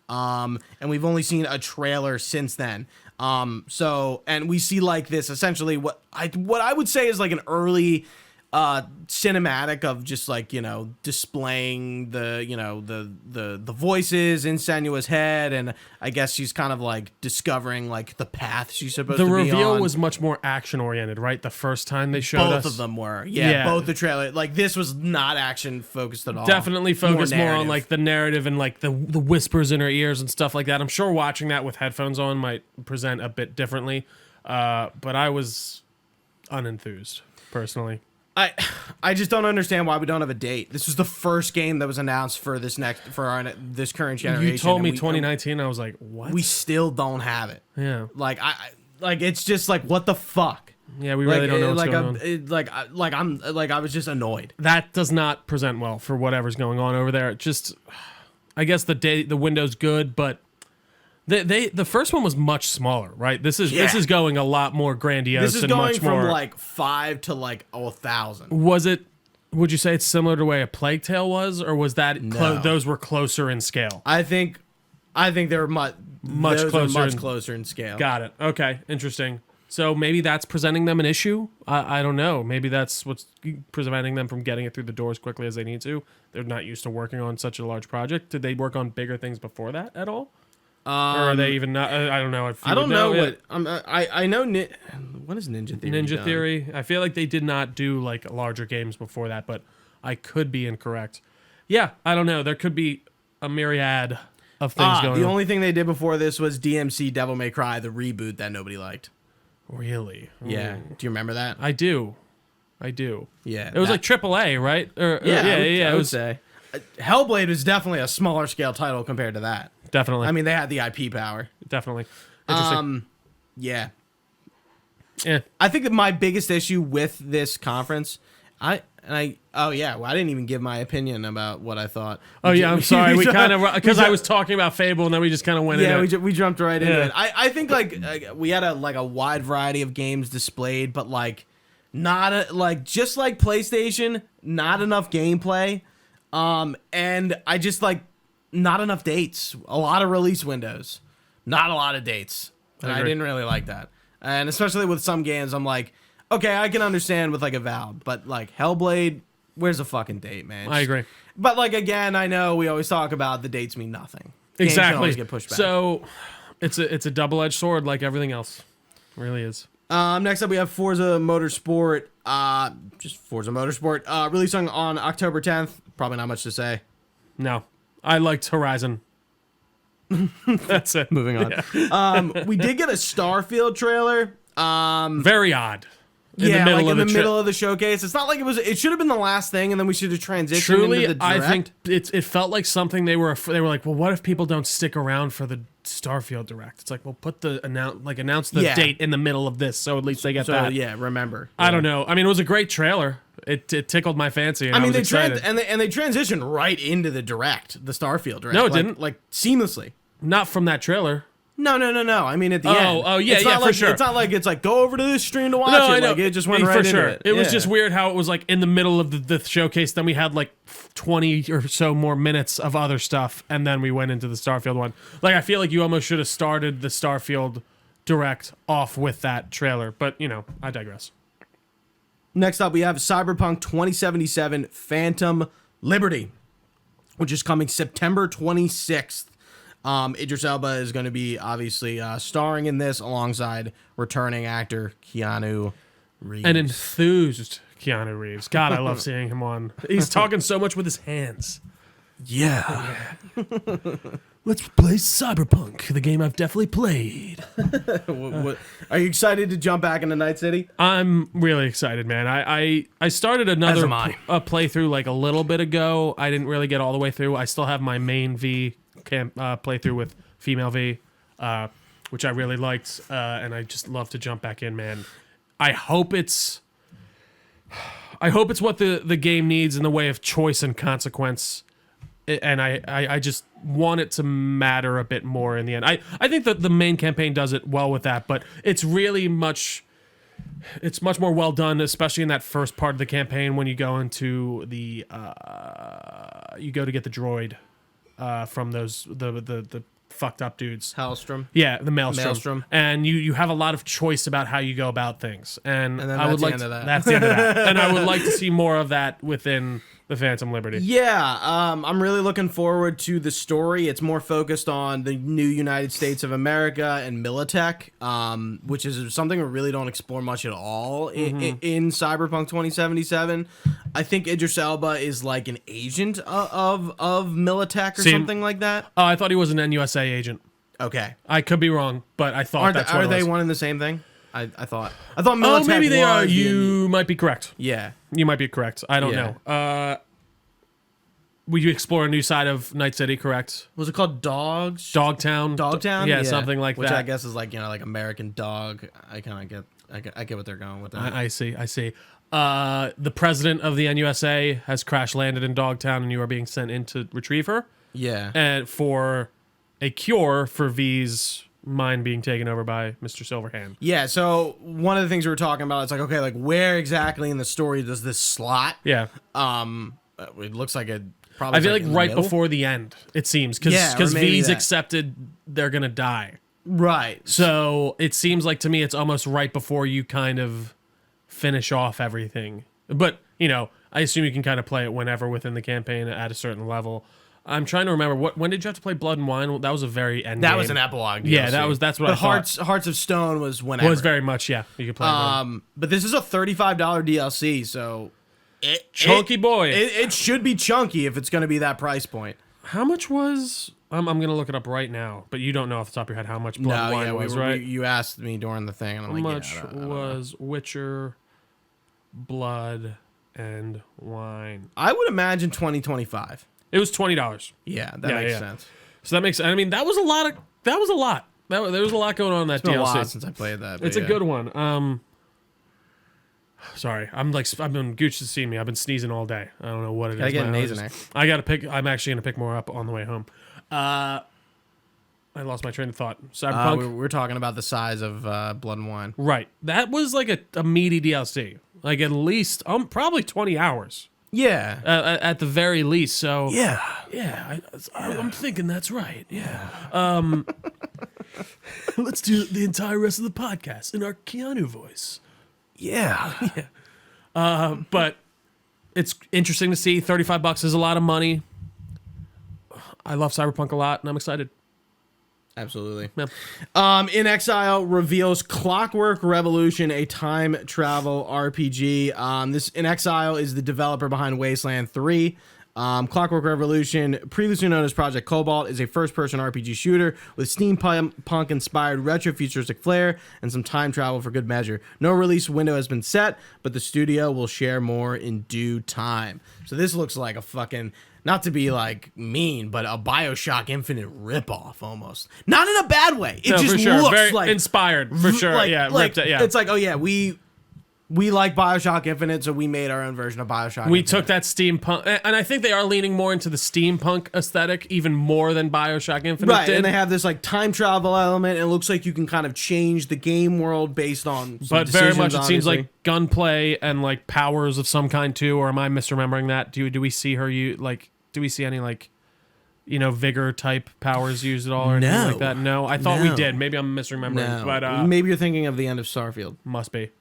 And we've only seen a trailer since then. And we see like this, essentially what I would say is like an early cinematic of just like, you know, displaying the voices in Senua's head, and I guess she's kind of like discovering like the path she's supposed to be on. The reveal was much more action oriented, right? The first time they showed us. Both of them were. Both the trailer. Like this was not action focused at all. Definitely focused more on like the narrative and like the whispers in her ears and stuff like that. I'm sure watching that with headphones on might present a bit differently. But I was unenthused personally. I just don't understand why we don't have a date. This was the first game that was announced for this current generation. You told me 2019. I was like, what? We still don't have it. Yeah. Like it's just like, what the fuck? Yeah, we really don't know what's going on. I was just annoyed. That does not present well for whatever's going on over there. Just, I guess the window's good, but the first one was much smaller, right? This is going a lot more grandiose. This is going from like 5 to like 1,000. Was it? Would you say it's similar to the way a Plague Tale was, or was that those were closer in scale? I think they were much closer in scale. Got it. Okay, interesting. So maybe that's presenting them an issue. I don't know. Maybe that's what's preventing them from getting it through the door as quickly as they need to. They're not used to working on such a large project. Did they work on bigger things before that at all? Or are they even not? I don't know. I don't know what. I know. What is Ninja Theory? Ninja Theory. I feel like they did not do like larger games before that, but I could be incorrect. Yeah, I don't know. There could be a myriad of things going on. The only thing they did before this was DMC Devil May Cry, the reboot that nobody liked. Really? Yeah. Do you remember that? I do. Yeah. It was like AAA, right? I would say. Hellblade was definitely a smaller scale title compared to that. Definitely. I mean, they had the IP power. Definitely. Interesting. Yeah. Yeah. I think that my biggest issue with this conference, I didn't even give my opinion about what I thought. I'm sorry. We kind of, because I was talking about Fable and then we just kind of went into it. Yeah, we jumped right into it. I think like we had a wide variety of games displayed, but like just like PlayStation, not enough gameplay, and I just like not enough dates. A lot of release windows, not a lot of dates, and I didn't really like that. And especially with some games, I'm like, okay, I can understand with like Avowed, but like Hellblade, where's the fucking date, man? I agree. But like again, I know we always talk about the dates mean nothing. Games can Exactly. always get pushed back. So it's a double-edged sword like everything else. It really is. Next up, we have Forza Motorsport. Just Forza Motorsport. Releasing on October 10th. Probably not much to say. No. I liked Horizon. That's it. Moving on. Yeah. We did get a Starfield trailer. Very odd. In the middle of the showcase. It's not like it should have been the last thing, and then we should have transitioned Truly, into the direct. I think it felt like something they were like, well, what if people don't stick around for the Starfield Direct? It's like, well, put the announce the date in the middle of this, so at least they get that. Yeah, remember. I don't know. I mean, it was a great trailer. It tickled my fancy. And I was excited. They transitioned right into the direct, the Starfield Direct. No, it didn't. Like seamlessly. Not from that trailer. No. I mean, at the end. Oh, yeah, for sure. It's not like it's like go over to this stream to watch it. I know. Like it just went right into it. It was just weird how it was like in the middle of the showcase. Then we had like 20 or so more minutes of other stuff, and then we went into the Starfield one. Like I feel like you almost should have started the Starfield Direct off with that trailer, but I digress. Next up, we have Cyberpunk 2077 Phantom Liberty, which is coming September 26th. Idris Elba is going to be obviously starring in this alongside returning actor Keanu Reeves. An enthused Keanu Reeves. God, I love seeing him on. He's talking so much with his hands. Yeah. Let's play Cyberpunk, the game I've definitely played. Are you excited to jump back into Night City? I'm really excited, man. I started another playthrough like a little bit ago. I didn't really get all the way through. I still have my main V playthrough with female V, which I really liked, and I just love to jump back in, man. I hope it's what the game needs in the way of choice and consequence, and I just want it to matter a bit more in the end. I think that the main campaign does it well with that, but it's much more well done, especially in that first part of the campaign when you go into the you go to get the droid from the fucked up dudes. Maelstrom. Yeah, the Maelstrom. And you have a lot of choice about how you go about things. And I would like to, that's the end of that. And I would like to see more of that within the Phantom Liberty. Yeah, I'm really looking forward to the story. It's more focused on the new United States of America and Militech, which is something we really don't explore much at all in Cyberpunk 2077. I think Idris Elba is like an agent of Militech or something like that. Oh, I thought he was an NUSA agent. Okay. I could be wrong, but I thought that's what it was. Are they one and the same thing? I thought Militech. Oh, maybe they are. You might be correct. Yeah. You might be correct. I don't know. Would you explore a new side of Night City, correct? Was it called Dogs? Dogtown? Yeah, something like which that. Which I guess is like, like American Dog. I kind of get what they're going with that. I see. The president of the NUSA has crash landed in Dogtown, and you are being sent in to retrieve her. Yeah. And for a cure for V's mind being taken over by Mr. Silverhand. Yeah, so one of the things we were talking about, it's like, okay, like where exactly in the story does this slot? Yeah. It looks like it probably. I feel like right before the end, it seems, because V's accepted they're gonna die. Right. So it seems like to me it's almost right before you kind of finish off everything. But I assume you can kind of play it whenever within the campaign at a certain level. I'm trying to remember when did you have to play Blood and Wine? That was a very end. That was an epilogue. DLC. Yeah, that's what I thought. Hearts of Stone was whenever. Was very much you could play. But this is a $35 DLC, so chunky boy. It should be chunky if it's going to be that price point. How much was? I'm going to look it up right now, but you don't know off the top of your head how much Blood and Wine was, right? You asked me during the thing, and I'm how much was Witcher, Blood and Wine? I would imagine 2025. It was $20. Yeah, that makes sense. So that makes. I mean, that was a lot. There was a lot going on in that it's been DLC. A lot since I played that. It's a good one. Sorry, I've been Gooch to see me. I've been sneezing all day. I don't know what it is. I get an Nasonex. I got to pick. I'm actually gonna pick more up on the way home. I lost my train of thought. Cyberpunk. We're talking about the size of Blood and Wine. Right. That was like a meaty DLC. like at least probably 20 hours. Yeah. At the very least. So Yeah. I'm thinking that's right. Yeah. Let's do the entire rest of the podcast in our Keanu voice. Yeah. But it's interesting to see. $35 is a lot of money. I love Cyberpunk a lot, and I'm excited. Absolutely. Yeah. In Exile reveals Clockwork Revolution, a time travel RPG. This In Exile is the developer behind Wasteland 3. Clockwork Revolution, previously known as Project Cobalt, is a first-person RPG shooter with steampunk-inspired retro-futuristic flair and some time travel for good measure. No release window has been set, but the studio will share more in due time. So this looks like a fucking, not to be like mean, but a BioShock Infinite ripoff almost. Not in a bad way. It just looks very like inspired for sure. Like, ripped, yeah. It's like, oh yeah, we like BioShock Infinite, so we made our own version of BioShock We Infinite. took that steampunk, and I think they are leaning more into the steampunk aesthetic even more than BioShock Infinite Right, did. and they have this like time travel element, and it looks like you can kind of change the game world based on some but very much decisions, it seems obviously. like gunplay and like powers of some kind too. Or am I misremembering that? Do we see her do we see any vigor type powers used at all or anything like that? No, I thought we No. did. Maybe I'm misremembering, but maybe you're thinking of the end of Starfield. must be.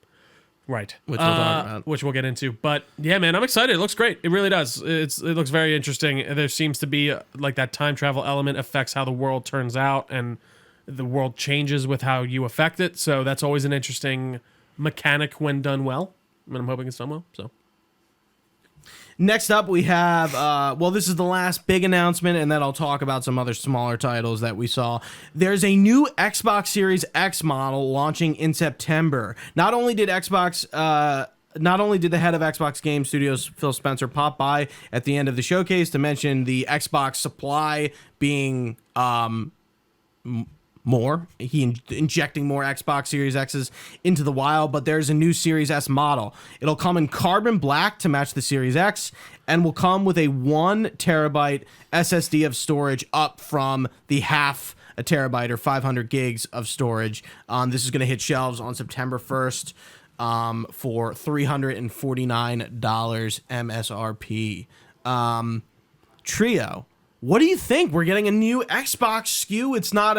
Right. Which we'll talk about. Which we'll get into. But yeah, man, I'm excited. It looks great. It really does. It looks very interesting. There seems to be like that time travel element affects how the world turns out and the world changes with how you affect it. So that's always an interesting mechanic when done well. And I'm hoping it's done well. So Next up, we have, this is the last big announcement, and then I'll talk about some other smaller titles that we saw. There's a new Xbox Series X model launching in September. Not only did the head of Xbox Game Studios, Phil Spencer, pop by at the end of the showcase to mention the Xbox supply being more. Injecting more Xbox Series X's into the wild, but there's a new Series S model. It'll come in carbon black to match the Series X and will come with a 1 terabyte SSD of storage up from the half a terabyte or 500 gigs of storage. This is going to hit shelves on September 1st for $349 MSRP. Trio, what do you think? We're getting a new Xbox SKU. It's not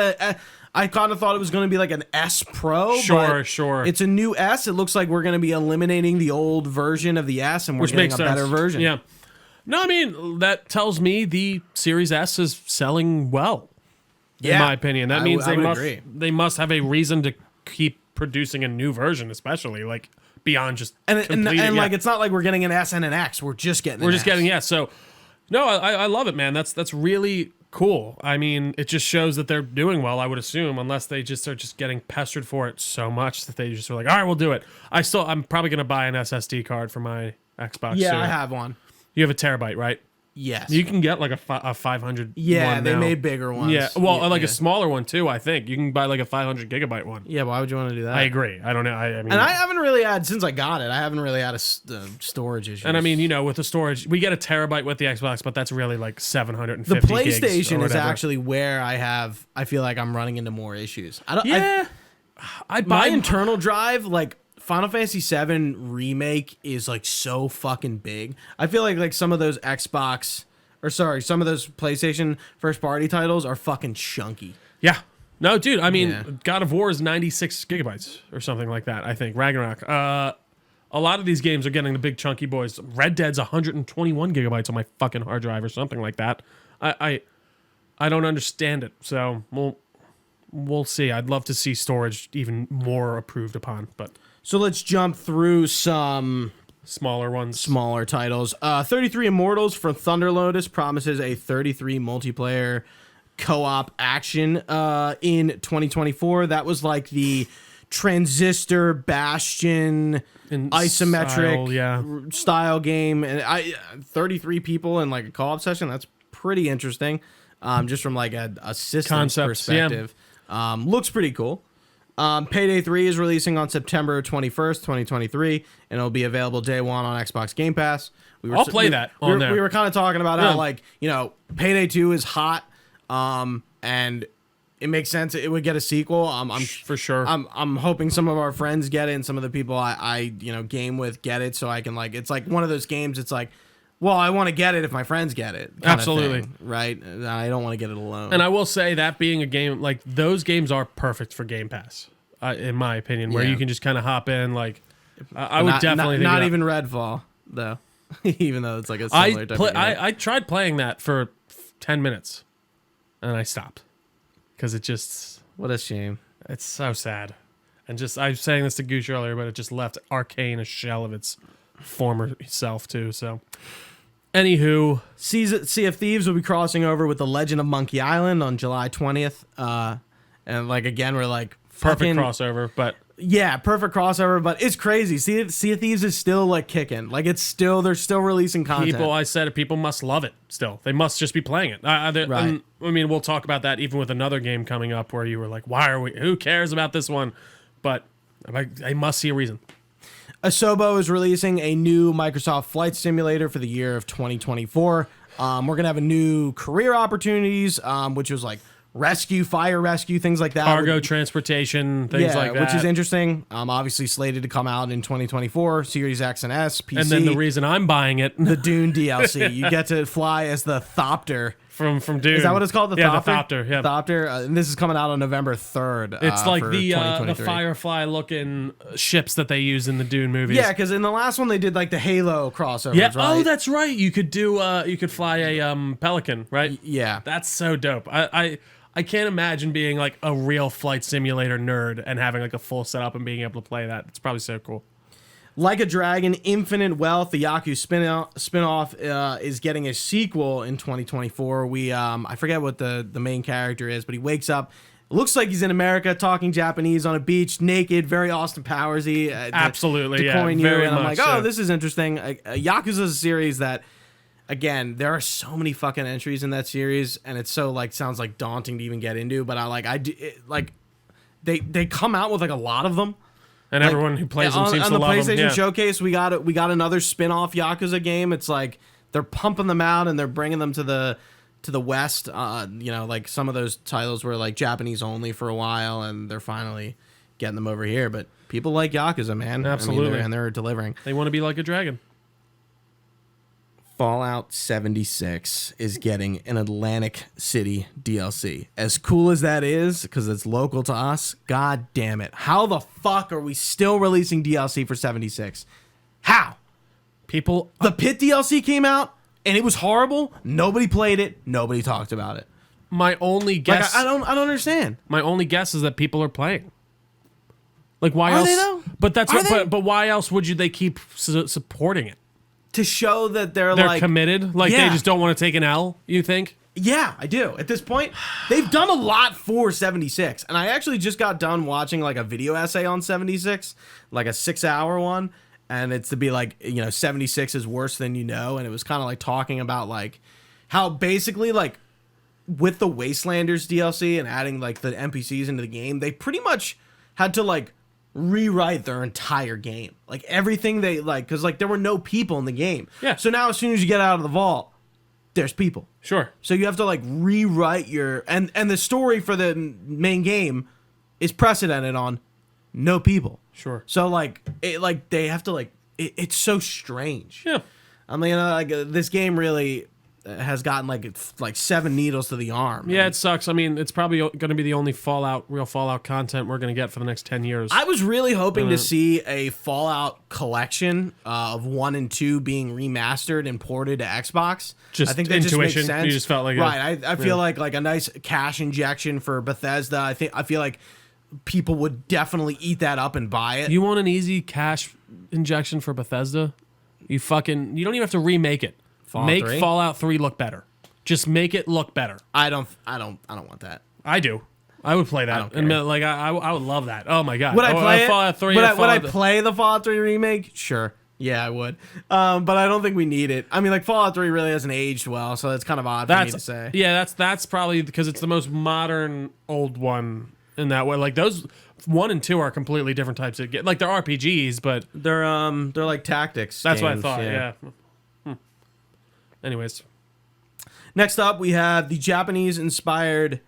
I kind of thought it was going to be like an S Pro. Sure. It's a new S. It looks like we're going to be eliminating the old version of the S, and we're which getting makes a sense. better version. Yeah. No, I mean, that tells me the Series S is selling well, in my opinion. That means I would agree. they must have a reason to keep producing a new version, especially like beyond just And completing. like it's not like we're getting an S and an X. We're just getting. We're just getting So, no, I love it, man. That's really cool. I mean, it just shows that they're doing well, I would assume, unless they just are just getting pestered for it so much that they just are like, all right, we'll do it. I'm probably gonna buy an SSD card for my Xbox. Yeah, soon. I have one. You have a terabyte, right? Yes. You can get like a 500. Yeah, one they now. made bigger ones. Yeah, well, a smaller one too. I think you can buy like a 500 gigabyte one. Yeah, why would you want to do that? I agree. I don't know. I mean, And I haven't really had, since I got it, I haven't really had a storage issue. and I mean, with the storage, we get a terabyte with the Xbox, but that's really like 750. the gigs or PlayStation is whatever. actually where I feel like I'm running into more issues. Yeah, I My buy internal drive, like Final Fantasy VII Remake, is like so fucking big. I feel like some of those some of those PlayStation first party titles are fucking chunky. Yeah. No, dude. I mean, Yeah. God of War is 96 gigabytes or something like that. I think Ragnarok. A lot of these games are getting the big chunky boys. Red Dead's 121 gigabytes on my fucking hard drive or something like that. I don't understand it. So we'll see. I'd love to see storage even more approved upon, but So let's jump through some smaller ones. smaller titles. 33 Immortals from Thunder Lotus promises a 33 multiplayer co-op action in 2024. That was like the Transistor Bastion isometric style game, and 33 people in like a co-op session. That's pretty interesting. Just from like a system Concepts, perspective, looks pretty cool. Payday 3 is releasing on September 21st, 2023, and it'll be available day one on Xbox Game Pass. I'll play that on there. We were kind of talking about how, Yeah. like, Payday 2 is hot, and it makes sense. It would get a sequel. I'm for sure. I'm hoping some of our friends get it, and some of the people I game with get it, so I can like. It's like one of those games. It's like, well, I want to get it if my friends get it. Absolutely. Right. I don't want to get it alone. And I will say that being a game like those games are perfect for Game Pass, in my opinion, where you can just kind of hop in. Like, I would definitely think not even Redfall though, even though it's like a similar type of game. I tried playing that for 10 minutes, and I stopped because it just. What a shame. It's so sad. And just, I was saying this to Gooch earlier, but it just left Arcane a shell of its former self, too. So, anywho. Sea of Thieves will be crossing over with The Legend of Monkey Island on July 20th. And, like, again, we're like, perfect crossover, but. Yeah, perfect crossover, but it's crazy. Sea of Thieves is still, like, kicking. Like, they're still releasing content. People must love it still. They must just be playing it. Right. And, I mean, we'll talk about that even with another game coming up where you were like, who cares about this one? But I must see a reason. Asobo is releasing a new Microsoft Flight Simulator for the year of 2024. We're going to have a new career opportunities, which was like fire rescue, things like that. Cargo transportation, things like that. Which is interesting. Obviously slated to come out in 2024, Series X and S, PC. And then the reason I'm buying it. The Dune DLC. You get to fly as the Thopter. From Dune. Is that what it's called? The Thopter? The Thopter, yeah. Thopter. And this is coming out on November 3rd. It's like the Firefly-looking ships that they use in the Dune movies. Yeah, because in the last one they did like the Halo crossovers, yeah. right? Oh, that's right. You could fly a Pelican, right? Yeah. That's so dope. I can't imagine being like a real flight simulator nerd and having like a full setup and being able to play that. It's probably so cool. Like a Dragon, Infinite Wealth, the Yaku spin-off is getting a sequel in 2024. I forget what the main character is, but he wakes up, looks like he's in America, talking Japanese on a beach, naked, very Austin Powers-y. Absolutely, to coin very and I'm much like, oh, so. this is interesting. Yakuza is a series that, again, there are so many fucking entries in that series, and it's so like sounds like daunting to even get into. But they come out with like a lot of them. And like, everyone who plays them seems to love them. On the PlayStation Showcase, we got another spin-off Yakuza game. It's like they're pumping them out and they're bringing them to the West. Like some of those titles were like Japanese only for a while, and they're finally getting them over here. But people like Yakuza, man. Absolutely. And they're delivering. They want to be like a dragon. Fallout 76 is getting an Atlantic City DLC. As cool as that is, because it's local to us, god damn it. How the fuck are we still releasing DLC for 76? How? The Pit DLC came out, and it was horrible. Nobody played it. Nobody talked about it. My only guess... I don't understand. My only guess is that people are playing. Like, why else... Are they, though? But why else would they keep supporting it? To show that they're like committed, like they just don't want to take an L. You think? Yeah, I do. At this point, they've done a lot for 76, and I actually just got done watching like a video essay on 76, like a 6-hour one, and it's to be like 76 is worse than you know, and it was kind of like talking about like how basically like with the Wastelanders DLC and adding like the NPCs into the game, they pretty much had to like rewrite their entire game, like everything they like, because like there were no people in the game. Yeah. So now as soon as you get out of the vault, there's people. Sure. So you have to like rewrite your and the story for the main game is precedented on no people. Sure. So like they have to like it's so strange. Yeah. I mean, this game really has gotten like 7 needles to the arm. Yeah, it sucks. I mean, it's probably going to be the only real Fallout content we're going to get for the next 10 years. I was really hoping to see a Fallout collection of 1 and 2 being remastered and ported to Xbox. Just I think that intuition. Just makes sense. You just felt like right. I feel like a nice cash injection for Bethesda. I feel like people would definitely eat that up and buy it. You want an easy cash injection for Bethesda? You don't even have to remake it. Make 3? Fallout 3 look better. Just make it look better. I don't want that. I do. I would play that. I don't care. And like I would love that. Oh my god. Would I play it? Fallout 3 would I play the Fallout 3 remake? Sure. Yeah, I would. But I don't think we need it. I mean, like Fallout 3 really hasn't aged well, so it's kind of odd for me to say. Yeah, that's probably because it's the most modern old one in that way. Like those 1 and 2 are completely different types of like they're RPGs, but they're like tactics. That's games, what I thought. Yeah. Anyways, next up we have the Japanese-inspired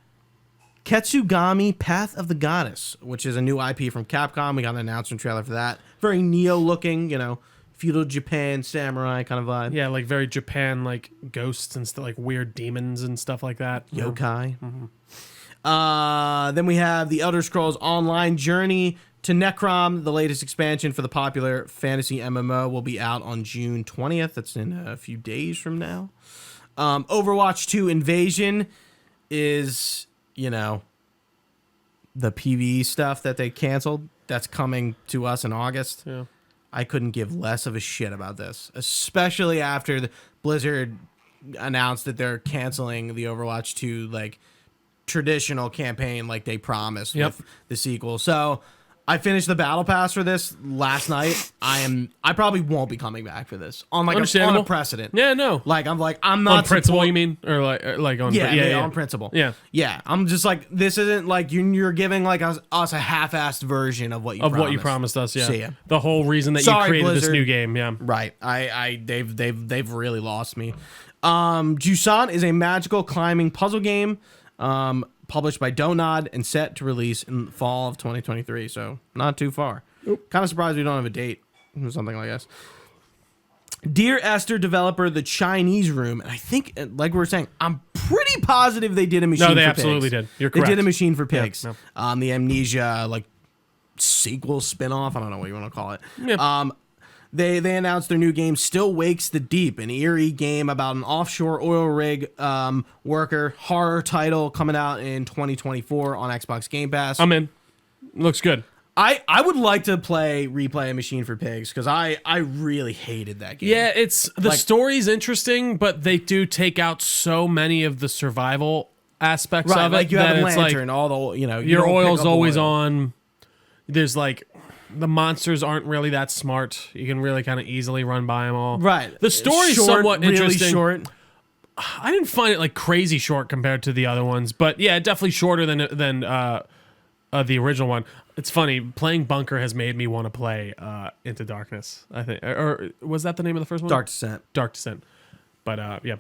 Kunitsu-Gami Path of the Goddess, which is a new IP from Capcom. We got an announcement trailer for that. Very Neo looking, feudal Japan samurai kind of vibe. Yeah, like very Japan, like ghosts and stuff, like weird demons and stuff like that. Yokai. Then we have the Elder Scrolls Online Journey to Necrom. The latest expansion for the popular fantasy MMO will be out on June 20th. That's in a few days from now. Overwatch 2 Invasion is, the PvE stuff that they canceled. That's coming to us in August. Yeah. I couldn't give less of a shit about this, especially after the Blizzard announced that they're canceling the Overwatch 2 traditional campaign like they promised with the sequel. So I finished the battle pass for this last night. I probably won't be coming back for this on on a precedent. Yeah, no. I'm not on principle. You mean or on on principle. Yeah. I'm just this isn't you're giving us a half-assed version of what you promised us. Yeah. So, yeah. The whole reason that you created Blizzard. This new game. Yeah. Right. They've really lost me. Jusant is a magical climbing puzzle game. Published by Donod and set to release in the fall of 2023, so not too far. Kind of surprised we don't have a date or something like this. Dear Esther developer, The Chinese Room, and I think, like we were saying, I'm pretty positive they did a machine for pigs. No, they absolutely did. You're correct. They did a machine for pigs. Yeah, The Amnesia, sequel, spinoff, I don't know what you want to call it. Yeah. They announced their new game, Still Wakes the Deep, an eerie game about an offshore oil rig worker, horror title coming out in 2024 on Xbox Game Pass. I'm in. Looks good. I would like to replay a Machine for Pigs because I really hated that game. Yeah, it's the story's interesting, but they do take out so many of the survival aspects of it. You have that a lantern, all the your oil's always on. There's the monsters aren't really that smart. You can really kind of easily run by them all. Right. The story's somewhat really interesting. Short. I didn't find it crazy short compared to the other ones, but yeah, definitely shorter than the original one. It's funny, playing Bunker has made me want to play Into Darkness, I think. Or was that the name of the first one? Dark Descent. Dark Descent. But yeah.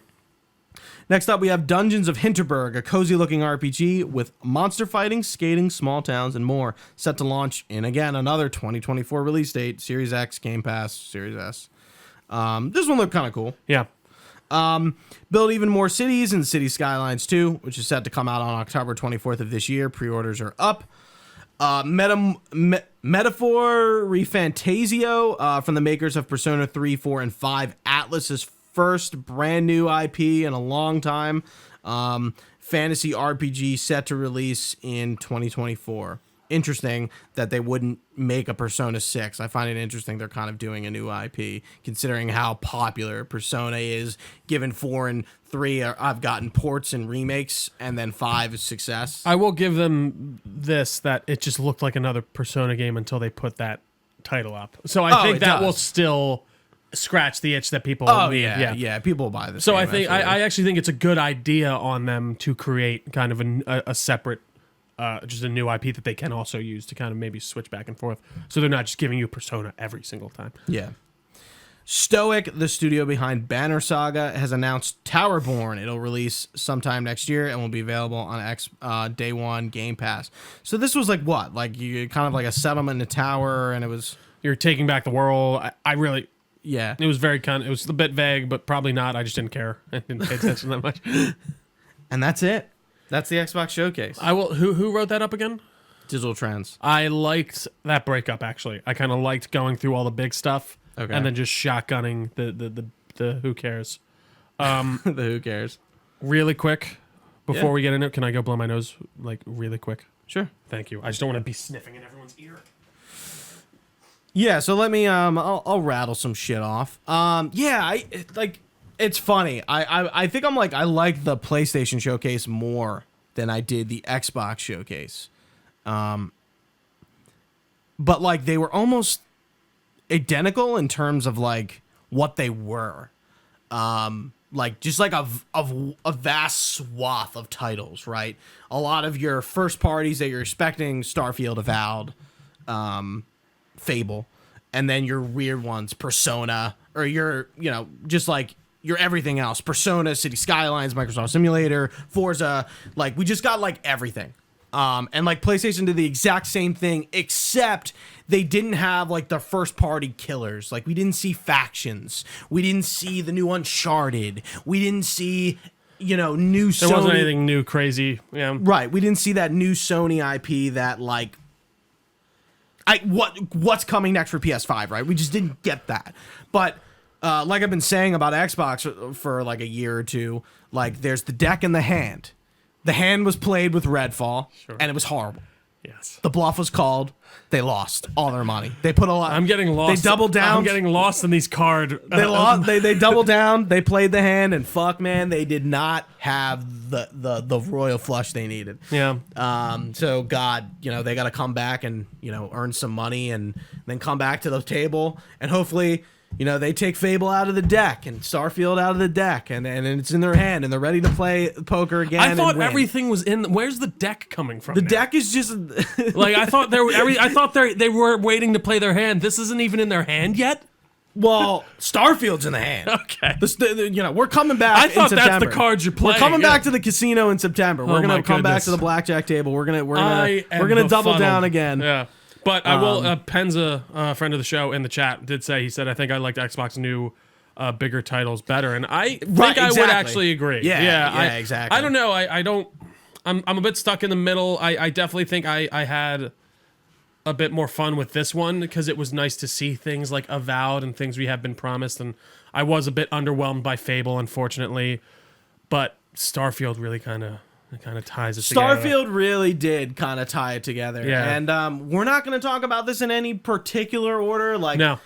Next up, we have Dungeons of Hinterberg, a cozy-looking RPG with monster fighting, skating, small towns, and more. Set to launch in, again, another 2024 release date. Series X, Game Pass, Series S. This one looked kind of cool. Yeah. Build even more cities in City Skylines 2, which is set to come out on October 24th of this year. Pre-orders are up. Metaphor ReFantazio from the makers of Persona 3, 4, and 5. Atlas's first brand new IP in a long time. Fantasy RPG set to release in 2024. Interesting that they wouldn't make a Persona 6. I find it interesting they're kind of doing a new IP, considering how popular Persona is, given 4 and 3 I've gotten ports and remakes, and then 5 is success. I will give them this, that it just looked like another Persona game until they put that title up. So I think that will still scratch the itch that people need. Yeah, people buy this. So game, I think I actually think it's a good idea on them to create kind of a separate just a new IP that they can also use to kind of maybe switch back and forth. So they're not just giving you Persona every single time. Yeah. Stoic, the studio behind Banner Saga, has announced Towerborne. It'll release sometime next year and will be available on Day 1 Game Pass. So this was what? You kind of like a settlement in a tower, and it was... You're taking back the world. I really... Yeah. It was it was a bit vague, but probably not. I just didn't care. I didn't pay attention that much. And that's it. That's the Xbox Showcase. Who wrote that up again? Digital Trends. I liked that breakup, actually. I kind of liked going through all the big stuff and then just shotgunning the who cares. The who cares. Really quick, before we get into it, can I go blow my nose really quick? Sure. Thank you. I just don't want to be sniffing in everyone's ear. Yeah, so let me I'll rattle some shit off. It's funny. I think I like the PlayStation Showcase more than I did the Xbox Showcase. But they were almost identical in terms of what they were. Just a vast swath of titles, right? A lot of your first parties that you're expecting, Starfield, Avowed, Fable, and then your weird ones, Persona, or your everything else, Persona, City Skylines, Microsoft Simulator, Forza. We just got everything. And like PlayStation did the exact same thing, except they didn't have like the first party killers. Like we didn't see Factions. We didn't see the new Uncharted. We didn't see, new Sony. There wasn't anything new crazy. Yeah. Right. We didn't see that new Sony IP that like what's coming next for PS5, right? We just didn't get that. But like I've been saying about Xbox for like a year or two, like there's the deck and the hand. The hand was played with Redfall, and it was horrible. Yes. The bluff was called. They lost all their money. They put a lot. I'm getting lost. They doubled down. I'm getting lost in these card. They lost. They doubled down. They played the hand, and fuck, man, they did not have the royal flush they needed. Yeah. So God, they got to come back and earn some money, and then come back to the table, and hopefully. They take Fable out of the deck and Starfield out of the deck, and it's in their hand, and they're ready to play poker again. I thought and win. everything was in. Where's the deck coming from? The deck is just like I thought they were waiting to play their hand. This isn't even in their hand yet. Well, Starfield's in the hand. Okay. We're coming back. I thought in that's September. the cards you're playing. We're coming back to the casino in September. We're gonna come back goodness. to the blackjack table. We're gonna double down again. Yeah. But I will. Penza, a friend of the show in the chat, did say, he said, I think I liked Xbox new bigger titles better, and I think I would actually agree. Yeah, exactly. I don't know. I don't. I'm a bit stuck in the middle. I definitely think I had a bit more fun with this one because it was nice to see things like Avowed and things we have been promised, and I was a bit underwhelmed by Fable, unfortunately. But Starfield really kind of ties it together. Starfield really did kind of tie it together. Yeah. And we're not going to talk about this in any particular order. Like, no.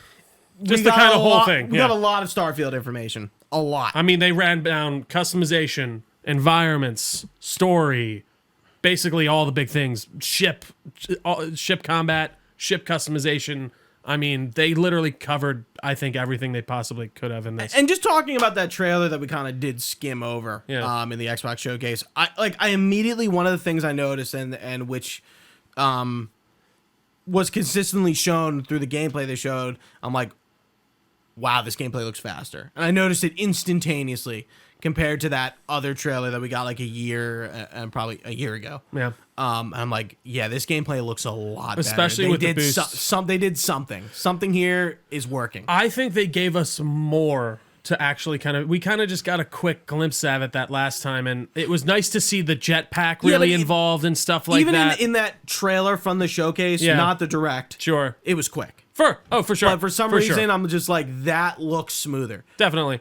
Just the kind of whole thing. We got a lot of Starfield information. A lot. I mean, they ran down customization, environments, story, basically all the big things. Ship combat, ship customization. I mean, they literally covered, I think, everything they possibly could have in this. And just talking about that trailer that we kind of did skim over in the Xbox showcase, I immediately, one of the things I noticed and which was consistently shown through the gameplay they showed, I'm like, wow, this gameplay looks faster. And I noticed it instantaneously compared to that other trailer that we got like a year and probably a year ago. Yeah. I'm like, yeah, this gameplay looks a lot especially better. With the boost. They did something. Something here is working. I think they gave us more to actually we just got a quick glimpse of it that last time, and it was nice to see the jetpack really involved and stuff like that. Even in that trailer from the showcase, not the direct. Sure. It was quick. For sure. But for some reason, I'm just like, that looks smoother. Definitely.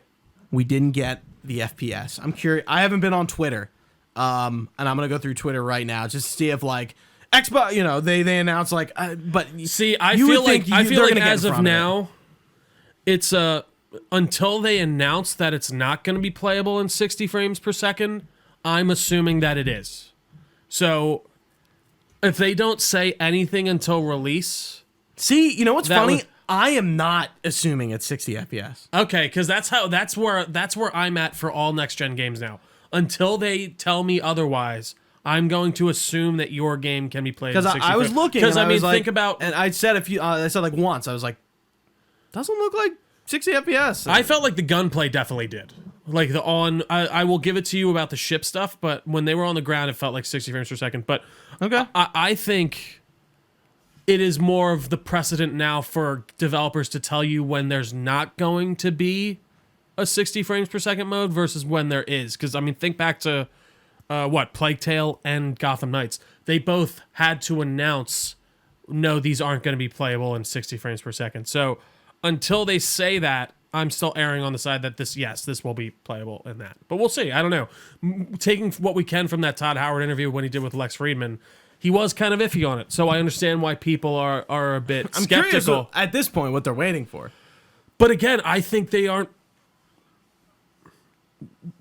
We didn't get the FPS. I'm curious. I haven't been on Twitter, and I'm gonna go through Twitter right now just to see if like Xbox, they announced like, but see, I feel like as of now, it's until they announce that it's not going to be playable in 60 frames per second, I'm assuming that it is. So if they don't say anything until release, see, you know what's funny? I am not assuming it's 60 FPS. Okay, because that's where I'm at for all next gen games now. Until they tell me otherwise, I'm going to assume that your game can be played. Because I was looking. Because I mean, like, think about. And I said like once. I was like, doesn't look like 60 FPS. I felt like the gunplay definitely did. Like I will give it to you about the ship stuff, but when they were on the ground, it felt like 60 frames per second. But okay, I think it is more of the precedent now for developers to tell you when there's not going to be a 60 frames per second mode versus when there is. Because, I mean, think back to, Plague Tale and Gotham Knights. They both had to announce, no, these aren't going to be playable in 60 frames per second. So until they say that, I'm still erring on the side that this will be playable in that. But we'll see. I don't know. Taking what we can from that Todd Howard interview when he did with Lex Friedman, he was kind of iffy on it, so I understand why people are a bit skeptical. I'm curious at this point what they're waiting for. But again, I think they aren't.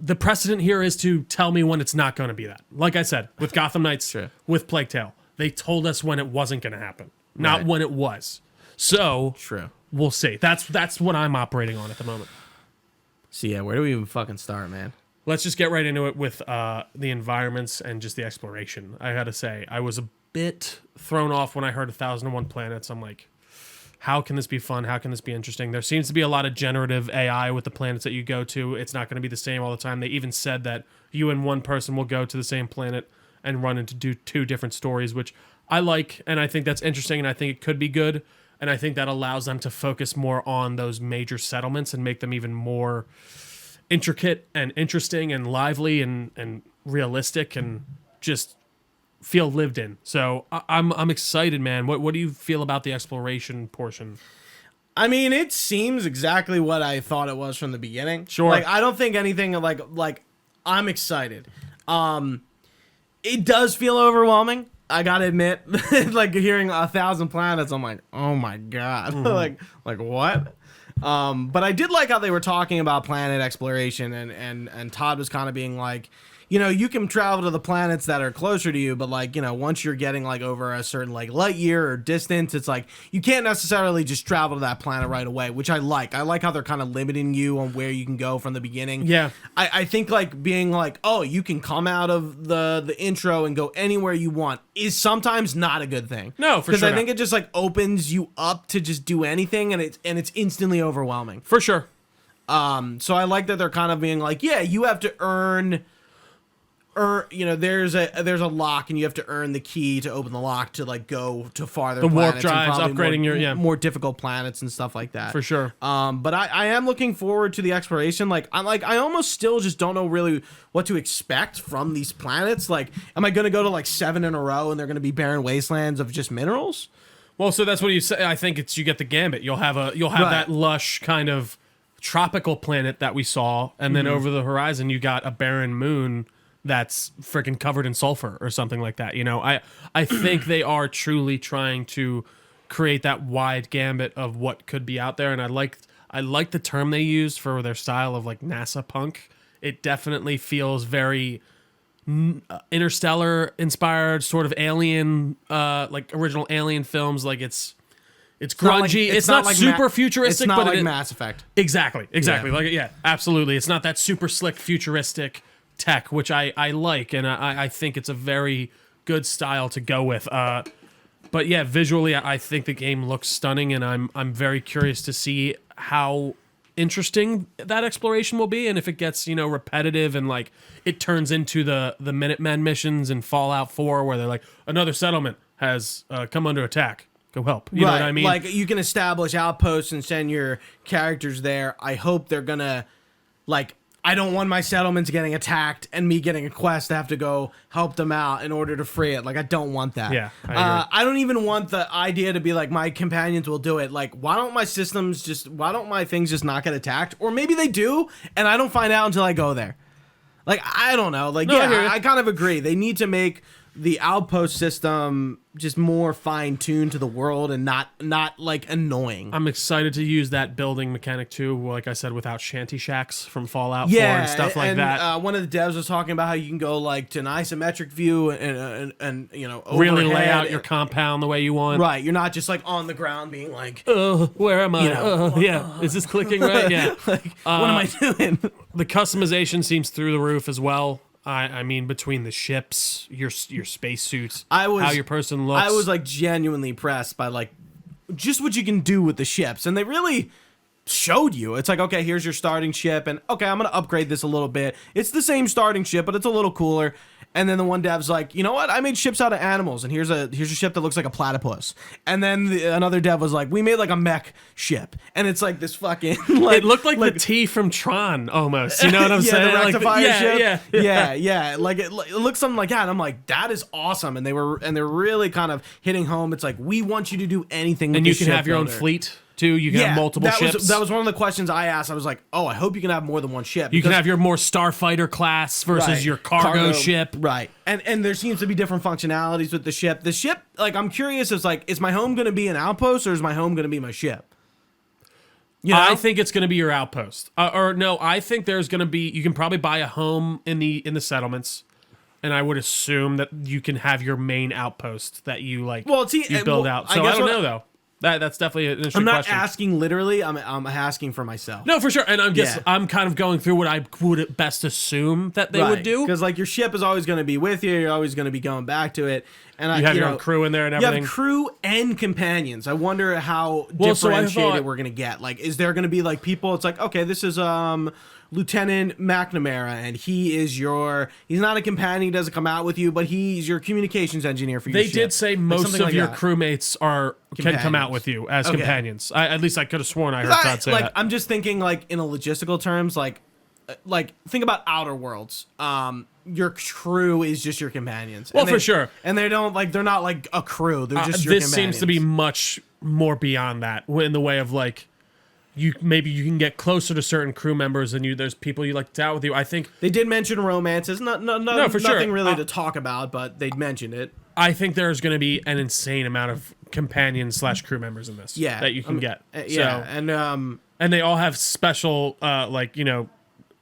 The precedent here is to tell me when it's not going to be that. Like I said, with Gotham Knights, Sure. with Plague Tale, they told us when it wasn't going to happen, not when it was. So True. We'll see. That's what I'm operating on at the moment. So yeah, where do we even fucking start, man? Let's just get right into it with the environments and just the exploration. I gotta say, I was a bit thrown off when I heard 1,001 Planets. I'm like, how can this be fun? How can this be interesting? There seems to be a lot of generative AI with the planets that you go to. It's not going to be the same all the time. They even said that you and one person will go to the same planet and run into two different stories, which I like, and I think that's interesting, and I think it could be good, and I think that allows them to focus more on those major settlements and make them even more intricate and interesting and lively and realistic and just feel lived in. So I'm excited, man. What do you feel about the exploration portion? I mean, it seems exactly what I thought it was from the beginning. Sure. Like, I don't think anything like I'm excited. It does feel overwhelming. I gotta admit, like hearing 1,000 planets, I'm like, oh my god, like what? But I did like how they were talking about planet exploration, and Todd was kind of being like, you know, you can travel to the planets that are closer to you, but like, you know, once you're getting like over a certain like light year or distance, it's like you can't necessarily just travel to that planet right away, which I like. I like how they're kind of limiting you on where you can go from the beginning. Yeah. I think like being like, oh, you can come out of the intro and go anywhere you want is sometimes not a good thing. No, for sure. Because I think it just like opens you up to just do anything, and it's instantly overwhelming. For sure. So I like that they're kind of being like, yeah, you have to earn, you know, there's a lock, and you have to earn the key to open the lock to like go to farther The warp planets and drives, probably upgrading more difficult planets and stuff like that. For sure. But I am looking forward to the exploration. I almost still just don't know really what to expect from these planets. Like, am I going to go to like 7 in a row and they're going to be barren wastelands of just minerals? Well, so that's what you say. I think it's you get the gambit. You'll have that lush kind of tropical planet that we saw, and then over the horizon you got a barren moon that's freaking covered in sulfur or something like that. You know, I think they are truly trying to create that wide gambit of what could be out there, and I like the term they used for their style of like NASA punk. It definitely feels very interstellar inspired, sort of alien, like original Alien films. Like it's grungy. It's not like super futuristic, it's not but like Mass Effect. Exactly. Yeah. Like, yeah, absolutely. It's not that super slick futuristic tech, which I like, and I think it's a very good style to go with. But yeah, visually, I think the game looks stunning, and I'm very curious to see how interesting that exploration will be, and if it gets, you know, repetitive and like it turns into the Minutemen missions in Fallout 4, where they're like, another settlement has come under attack. Go help. You know what I mean? Like, you can establish outposts and send your characters there. I hope they're gonna, like, I don't want my settlements getting attacked and me getting a quest to have to go help them out in order to free it. Like, I don't want that. Yeah, I agree. I don't even want the idea to be like, my companions will do it. Like, why don't my things just not get attacked? Or maybe they do, and I don't find out until I go there. Like, I don't know. Like, No, yeah, I kind of agree. They need to make the outpost system just more fine-tuned to the world and not like annoying. I'm excited to use that building mechanic too, like I said, without shanty shacks from Fallout 4 and stuff like that. One of the devs was talking about how you can go like to an isometric view and you know, really lay overhead out your compound the way you want. Right, you're not just like on the ground being like, where am I? You know, yeah, is this clicking right? Yeah. like, what am I doing? The customization seems through the roof as well. I mean, between the ships, your spacesuits, how your person looks. I was like genuinely impressed by like just what you can do with the ships, and they really showed you. It's like, okay, here's your starting ship, and okay, I'm gonna upgrade this a little bit. It's the same starting ship, but it's a little cooler. And then the one dev's like, you know what? I made ships out of animals, and here's a ship that looks like a platypus. And then another dev was like, we made like a mech ship, and it's like this fucking. Like, it looked like the T from Tron almost. You know what I'm saying? The rectifier ship. Yeah. Like it looks something like that. And I'm like, that is awesome. And they're really kind of hitting home. It's like, we want you to do anything. And with you can have your own fleet too. You can have multiple ships. That was one of the questions I asked. I was like, oh, I hope you can have more than one ship. You can have your more starfighter class versus your cargo ship. Right. And there seems to be different functionalities with the ship. The ship, like, I'm curious, is my home going to be an outpost, or is my home going to be my ship? You know? I think it's going to be your outpost. I think there's going to be, you can probably buy a home in the settlements. And I would assume that you can have your main outpost that you like. You build out. So I don't know though. That's definitely an interesting question. I'm not asking literally. I'm asking for myself. No, for sure. And I'm kind of going through what I would best assume that they would do. Because like your ship is always going to be with you. You're always going to be going back to it. And you have your own crew in there and everything. You have crew and companions. I wonder how differentiated we're going to get. Like, is there going to be like people? It's like, okay, this is Lieutenant McNamara, and he's not a companion, he doesn't come out with you, but he's your communications engineer for your They ship. did say most of your crewmates can come out Companions. with you as companions. At least I could have sworn I heard Todd say that. I'm just thinking like in a logistical terms, like think about Outer Worlds. Your crew is just your companions. Well, for sure. And they're not like a crew. They're just your this companions. seems to be much more beyond that in the way of like you can get closer to certain crew members and there's people you like to out with you. I think they did mention romances. No, for sure. Nothing really to talk about, but they mentioned it. I think there's going to be an insane amount of companions / crew members in this. Yeah, that you can get. Yeah, so, and they all have special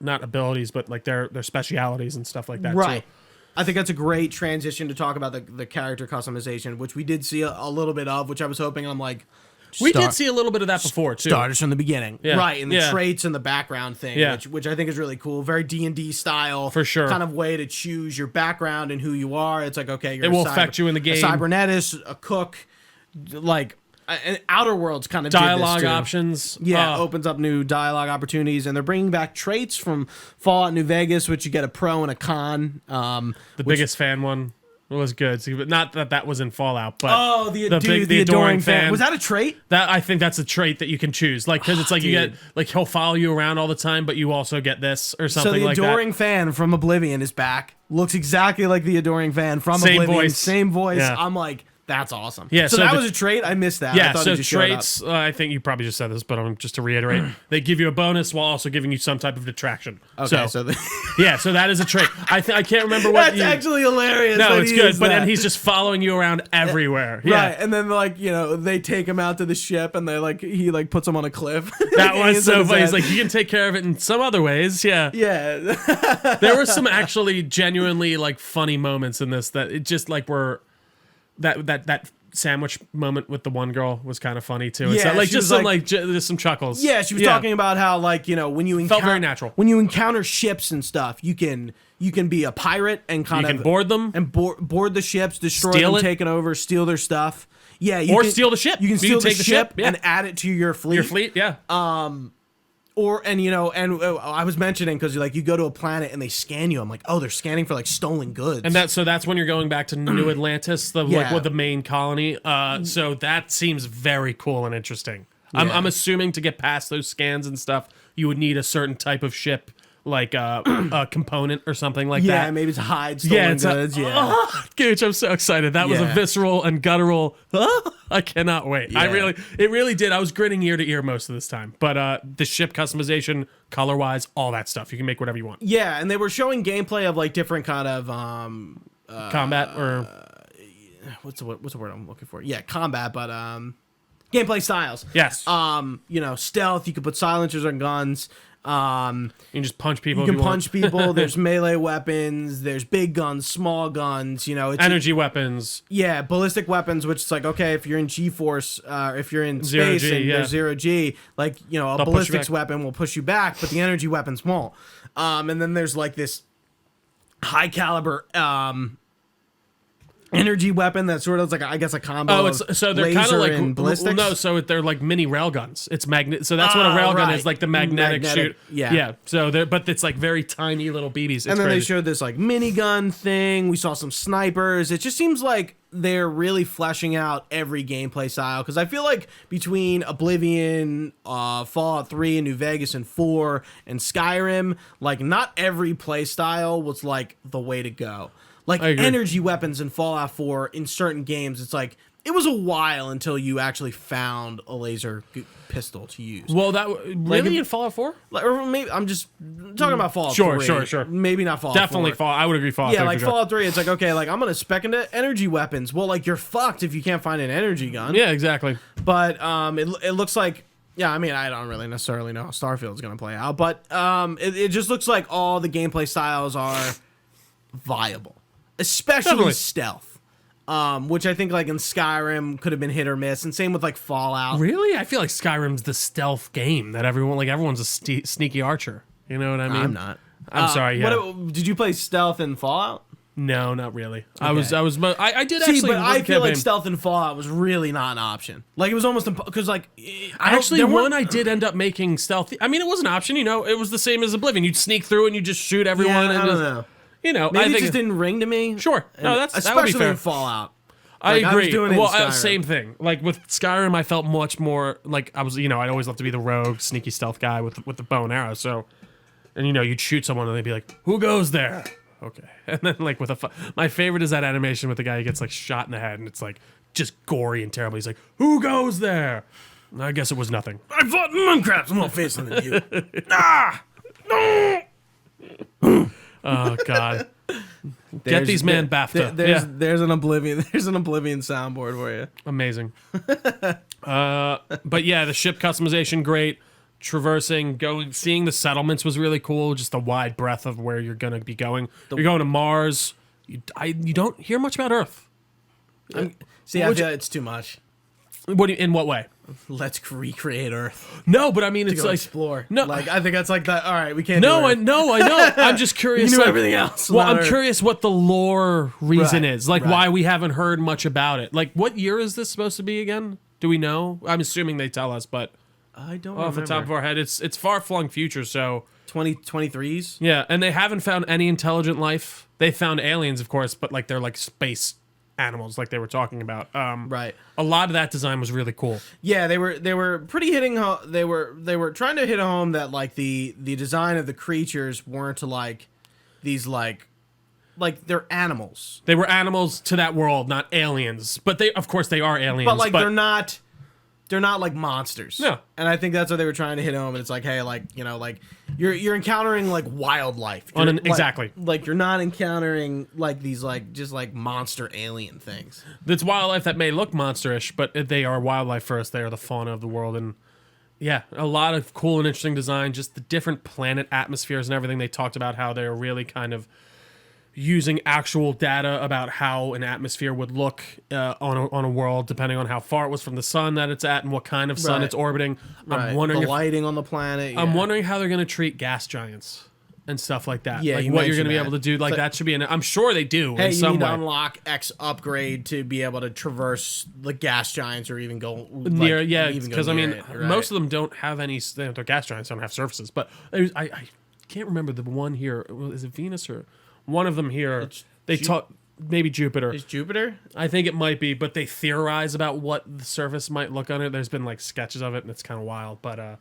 not abilities, but like their specialities and stuff like that. Right. Too. I think that's a great transition to talk about the character customization, which we did see a little bit of, which I was hoping. I'm like, we did see a little bit of that before too. Starters from the beginning, Yeah. right? And the Yeah. traits and the background thing, Yeah. which I think is really cool. Very D&D style, For sure. Kind of way to choose your background and who you are. It's like, okay, you're It will affect you in the game. A cybernetist, a cook, like and Outer Worlds kind of Dialogue did this too. options. Yeah, opens up new dialogue opportunities, and they're bringing back traits from Fallout New Vegas, which you get a pro and a con. The biggest fan one was good. See, but not that was in Fallout, but the adoring fan. Was that a trait? That I think that's a trait that you can choose, like because it's like you get like he'll follow you around all the time, but you also get this or something like that. So the adoring fan from Oblivion is back. Looks exactly like the adoring fan from Oblivion. Same voice. Yeah. I'm like, that's awesome. Yeah, so that was a trait. I missed that. Yeah, I thought so it just showed traits. I think you probably just said this, but just to reiterate, they give you a bonus while also giving you some type of detraction. Okay, so that is a trait. I can't remember what. That's actually hilarious. No, it's good, but then he's just following you around everywhere. Yeah. Right, and then they take him out to the ship, and he puts him on a cliff. That was so funny. He's like, you can take care of it in some other ways. Yeah. Yeah. There were some actually genuinely like funny moments in this that it just like were that sandwich moment with the one girl was kind of funny too. It's like just some just some chuckles. Yeah, she was talking about how when you felt very natural. When you encounter ships and stuff, you can be a pirate and you can board them and board the ships, destroy steal them, it. take it over, steal their stuff. Yeah, steal the ship. You can steal take the ship yeah. and add it to your fleet. Your fleet, yeah. I was mentioning because you go to a planet and they scan you. I'm like, oh, they're scanning for like stolen goods. And that's when you're going back to New Atlantis, the main colony. So that seems very cool and interesting. Yeah. I'm assuming to get past those scans and stuff, you would need a certain type of ship, like a component or something like that. Yeah, maybe it's hide stolen goods. Gooch, I'm so excited. That was a visceral and guttural. I cannot wait. Yeah. It really did. I was grinning ear to ear most of this time. But the ship customization, color wise, all that stuff, you can make whatever you want. Yeah, and they were showing gameplay of like different kind of combat or what's the word I'm looking for? Yeah, combat, but gameplay styles. Yes. Stealth. You could put silencers on guns. You can just punch people. You can punch people. There's melee weapons. There's big guns, small guns. It's energy weapons. Yeah, ballistic weapons. Which is like, okay, if you're in G-force, if you're in Zero space G, and there's 0G, like a ballistics weapon will push you back, but the energy weapons won't. And then there's like this high caliber energy weapon that sort of like, I guess, a combo. Oh, so they're kind of like ballistics. No, so they're like mini railguns. It's magnet. So that's what a railgun is, like the magnetic shoot. Yeah. So but it's like very tiny little BBs. It's and then crazy. they showed this like minigun thing. We saw some snipers. It just seems like they're really fleshing out every gameplay style, because I feel like between Oblivion, Fallout 3, and New Vegas, and 4, and Skyrim, like not every play style was like the way to go. Like energy weapons in Fallout 4 in certain games, it's like it was a while until you actually found a laser pistol to use. Well, that really in Fallout 4? Or maybe I'm just talking about Fallout 3. Sure. Maybe not Fallout Definitely 4. Fallout. I would agree Fallout 3. Yeah, like Fallout 3, it's like, okay, like I'm going to spec into energy weapons. Well, like you're fucked if you can't find an energy gun. Yeah, exactly. But it looks like, yeah, I mean, I don't really necessarily know how Starfield's going to play out, but it just looks like all the gameplay styles are viable. Especially Definitely. stealth, which I think like in Skyrim could have been hit or miss, and same with like Fallout. Really, I feel like Skyrim's the stealth game that everyone's a sneaky archer. You know what I mean? I'm not. I'm sorry. Yeah. Did you play stealth in Fallout? No, not really. Okay. I did See, actually. but I feel like campaign. stealth in Fallout was really not an option. Like it was almost because like I did end up making stealth. I mean, it was an option. You know, it was the same as Oblivion. You'd sneak through and you just shoot everyone. Yeah, and I don't just, know. You know, Maybe I think it just didn't ring to me. Sure. No, that would be especially fair. in Fallout. I Like, I was agree. doing it in Well, Skyrim. same thing. Like with Skyrim, I felt much more like I was. You know, I'd always love to be the rogue, sneaky stealth guy with the bow and arrow. So, and you know, you'd shoot someone and they'd be like, "Who goes there?" Okay, and then like with my favorite is that animation with the guy who gets like shot in the head and it's like just gory and terrible. He's like, "Who goes there?" And I guess it was nothing. I fought in Minecraft. I'm more facing than you. Oh God. Get these man BAFTA. There's an Oblivion. There's an Oblivion soundboard for you. Amazing. But yeah, the ship customization, great. Traversing, seeing the settlements was really cool. Just the wide breadth of where you're gonna be going. You're going to Mars. You don't hear much about Earth. I feel like it's too much. In what way? Let's recreate Earth. No, but I mean, To it's go like explore. No, like I think that's like that. All right, we can't. No, do I Earth. know. I'm just curious. You knew like, everything else. Well, about I'm Earth. curious what the lore reason Right, is. Like right. why we haven't heard much about it. Like what year is this supposed to be again? Do we know? I'm assuming they tell us, but I don't off the top of our head, it's far flung future. So 2023s. yeah, and they haven't found any intelligent life. They found aliens, of course, but like they're like space animals, like they were talking about. Right. A lot of that design was really cool. Yeah, they were pretty hitting. They were trying to hit home that like the design of the creatures weren't to like these like they're animals. They were animals to that world, not aliens. But of course, they are aliens. But like they're not like monsters. No. And I think that's what they were trying to hit home. And it's like, hey, like, you know, like you're encountering like wildlife. Exactly. Like you're not encountering like these like just like monster alien things. It's wildlife that may look monsterish, but they are wildlife first. They are the fauna of the world. And yeah, a lot of cool and interesting design. Just the different planet atmospheres and everything. They talked about how they're really kind of using actual data about how an atmosphere would look on a world, depending on how far it was from the sun that it's at and what kind of sun Right. it's orbiting. Right. I'm wondering the lighting on the planet. I'm yeah. wondering how they're going to treat gas giants and stuff like that. Yeah, like you what you're going to be mentioned able to do. Like that should be I'm sure they do Hey, in you some need to way. unlock X upgrade to be able to traverse the gas giants or even go Near, yeah, even go because I near mean, it, right? most of them don't have any. Their gas giants don't have surfaces. But I can't remember the one here. Is it Venus or one of them here? They talk maybe Jupiter. Is Jupiter? I think it might be, but they theorize about what the surface might look on it. There's been like sketches of it, and it's kind of wild. But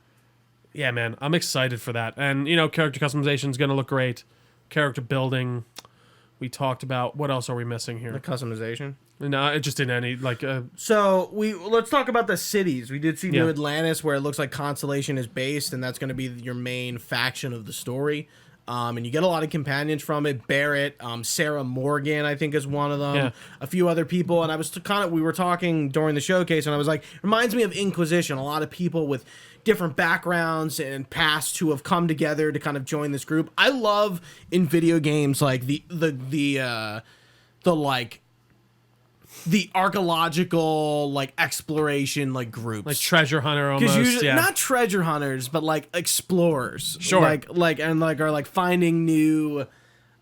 yeah, man, I'm excited for that. And you know, character customization is gonna look great. Character building. We talked about what else are we missing here? The customization. No, it just didn't any like. So let's talk about the cities. We did see Yeah. New Atlantis, where it looks like Constellation is based, and that's going to be your main faction of the story. And you get a lot of companions from it. Barrett, Sarah Morgan, I think is one of them. Yeah. A few other people, and we were talking during the showcase, and I was like, reminds me of Inquisition. A lot of people with different backgrounds and pasts who have come together to kind of join this group. I love in video games like the archaeological like exploration like groups, like treasure hunter because almost, usually yeah. not treasure hunters but like explorers, Sure. like are like finding new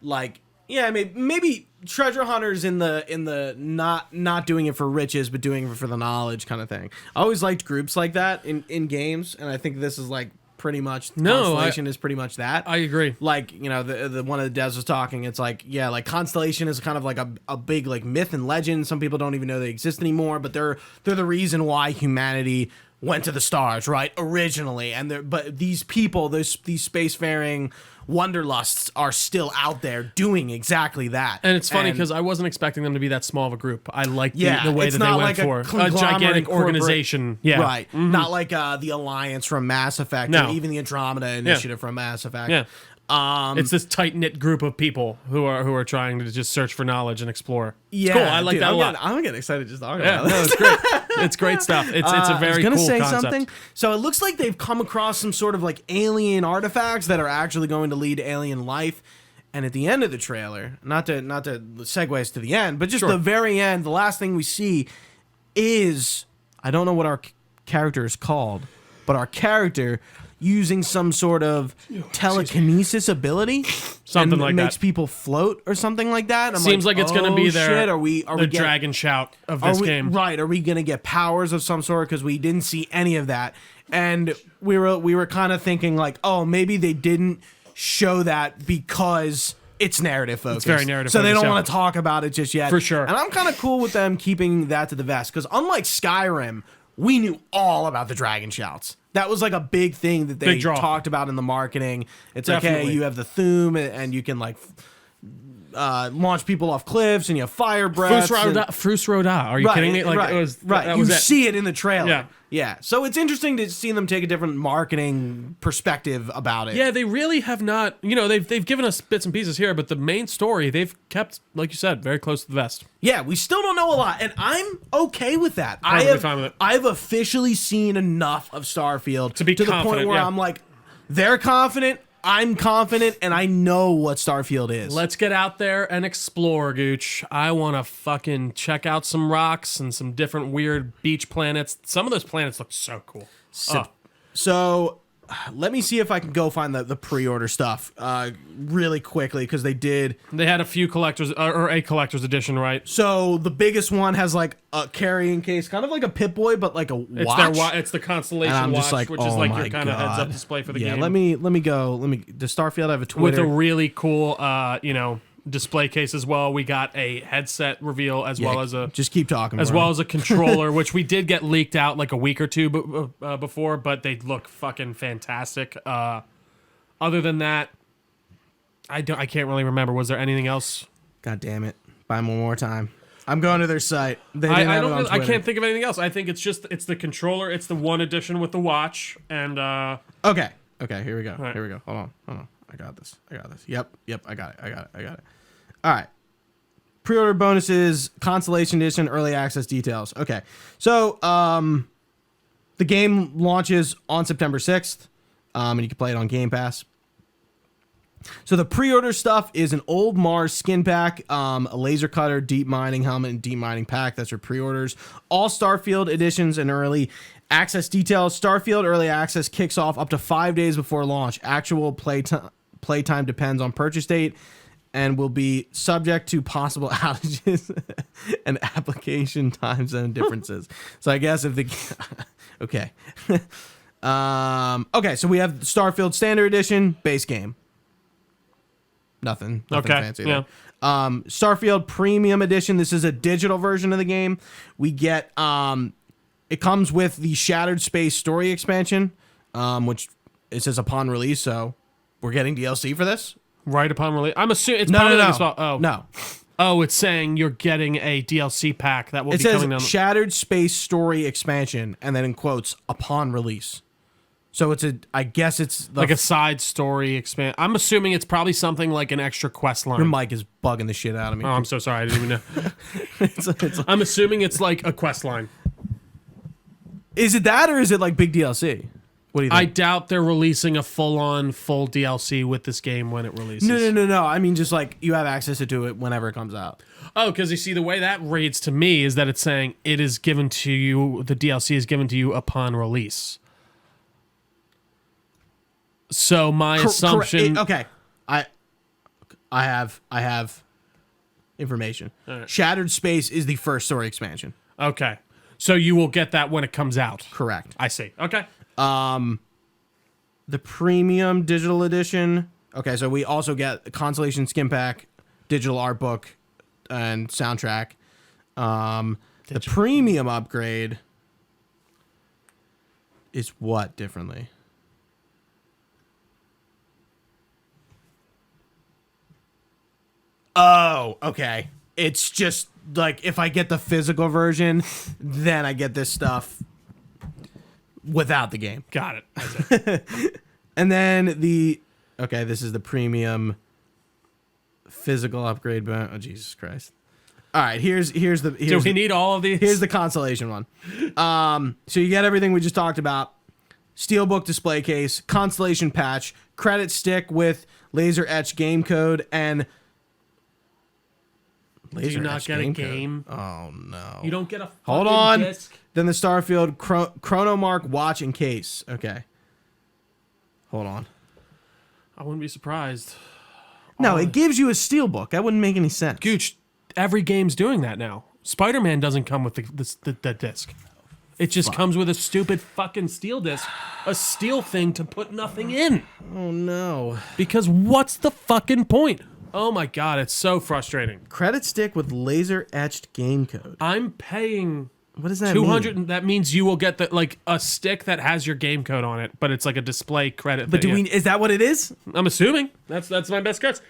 like yeah maybe treasure hunters in the not doing it for riches but doing it for the knowledge kind of thing. I always liked groups like that in games, and I think this is like pretty much Constellation is pretty much that. I agree. Like, you know, the one of the devs was talking, it's like, yeah, like Constellation is kind of like a big like myth and legend. Some people don't even know they exist anymore, but they're the reason why humanity went to the stars, right? Originally. But these people, these spacefaring wanderlusts are still out there doing exactly that. And it's funny because I wasn't expecting them to be that small of a group. I like the way it's that they not went like for a a gigantic organization. Yeah, Right. Not like the Alliance from Mass Effect No. or even the Andromeda Initiative from Mass Effect. Yeah. It's this tight knit group of people who are trying to just search for knowledge and explore. It's Yeah, cool. I like dude, that a lot. I'm getting excited just talking Yeah, about it. no, it's great. It's great stuff. It's a very I was gonna cool say concept. something. So it looks like they've come across some sort of like alien artifacts that are actually going to lead to alien life. And at the end of the trailer, not to segue us to the end, but just Sure. the very end, the last thing we see is, I don't know what our character is called, but our character using some sort of telekinesis ability, Something and like makes that. people float or something like that. I'm Seems like it's going to be shit, their are we the getting, dragon shout of this game. Right? Are we gonna get powers of some sort? Because we didn't see any of that, and we were kind of thinking like, oh, maybe they didn't show that because it's narrative focused. It's very narrative so they focused, don't yeah. want to talk about it just yet. For sure. And I'm kind of cool with them keeping that to the vest because unlike Skyrim, we knew all about the dragon shouts. That was like a big thing that they talked about in the marketing. It's Definitely. like, hey, you have the Thume and you can like launch people off cliffs and you have fire breaths. Frus Roda. Are you kidding me? Like, it was right. That You was it. see it in the trailer. Yeah. Yeah. So it's interesting to see them take a different marketing perspective about it. Yeah, they really have not. You know, they've given us bits and pieces here, but the main story they've kept, like you said, very close to the vest. Yeah, we still don't know a lot, and I'm okay with that. Fine with it. I've officially seen enough of Starfield To be the point confident, where yeah. I'm like, they're confident, I'm confident, and I know what Starfield is. Let's get out there and explore, Gooch. I want to fucking check out some rocks and some different weird beach planets. Some of those planets look so cool. So let me see if I can go find the pre-order stuff really quickly because they had a few collectors or a collector's edition, right? So the biggest one has like a carrying case, kind of like a Pip-Boy, but like a watch. It's the Constellation And I'm watch, just like, which is oh like my your kind of God. heads-up display for the game. Let me go. Does Starfield have a With Twitter? a really cool, display case as well. We got a headset reveal as well as a just keep talking. as bro. well as a controller, which we did get leaked out like a week or two before, but they look fucking fantastic. Other than that, I can't really remember. Was there anything else? God damn it! Buy them one more time. I'm going to their site. They I didn't have don't. it on Really, I Twitter. can't think of anything else. I think it's the controller. It's the one edition with the watch and. Okay. Here we go. right. Here we go. Hold on. I got this. Yep. I got it. All right. Pre-order bonuses, Constellation Edition, early access details. Okay. So, the game launches on September 6th, and you can play it on Game Pass. So the pre-order stuff is an old Mars skin pack, a laser cutter, deep mining helmet, and deep mining pack. That's your pre-orders. All Starfield editions and early access details. Starfield early access kicks off up to 5 days before launch. Actual playtime depends on purchase date and will be subject to possible outages and application time zone differences. So I guess if the okay. Okay, so we have Starfield Standard Edition base game. Nothing fancy there. Starfield Premium Edition. This is a digital version of the game. We get it comes with the Shattered Space story expansion, which it says upon release. So we're getting DLC for this. Right upon release. I'm assuming it's No. no. Oh, it's saying you're getting a DLC pack that will be coming down. It says Shattered Space story expansion, and then in quotes upon release. So I guess it's like a side story expand. I'm assuming it's probably something like an extra quest line. Your mic is bugging the shit out of me. Oh, I'm so sorry. I didn't even know. I'm assuming it's like a quest line. Is it that, or is it like big DLC? What do you think? I doubt they're releasing a full DLC with this game when it releases. No. I mean, just like you have access to it whenever it comes out. Oh, because you see, the way that reads to me is that it's saying it is given to you, the DLC is given to you upon release. So my assumption... Okay. I have information. Right. Shattered Space is the first story expansion. Okay. So you will get that when it comes out. Correct. I see. Okay. The premium digital edition. Okay, so we also get the Constellation skin pack, digital art book, and soundtrack. The premium upgrade is what differently? Oh, okay. It's just like if I get the physical version, then I get this stuff without the game. Got it. That's it. And then this is the premium physical upgrade. Oh, Jesus Christ. All right, here's Do we need all of these? Here's the Constellation one. So you get everything we just talked about. Steelbook display case, Constellation patch, credit stick with laser etch game code, and Do you not get a game? Oh no. You don't get a fucking Hold on. disc? Then the Starfield Chronomark watch and case. Okay. Hold on. I wouldn't be surprised. No, it gives you a steelbook. That wouldn't make any sense. Gooch, every game's doing that now. Spider-Man doesn't come with the disc. It just comes with a stupid fucking steel disc, a steel thing to put nothing in. Oh, no. Because what's the fucking point? Oh my god, it's so frustrating. Credit stick with laser-etched game code. I'm paying... What does that 200, mean? that means you will get a stick that has your game code on it, but it's like a display credit. But is that what it is? I'm assuming. That's my best guess.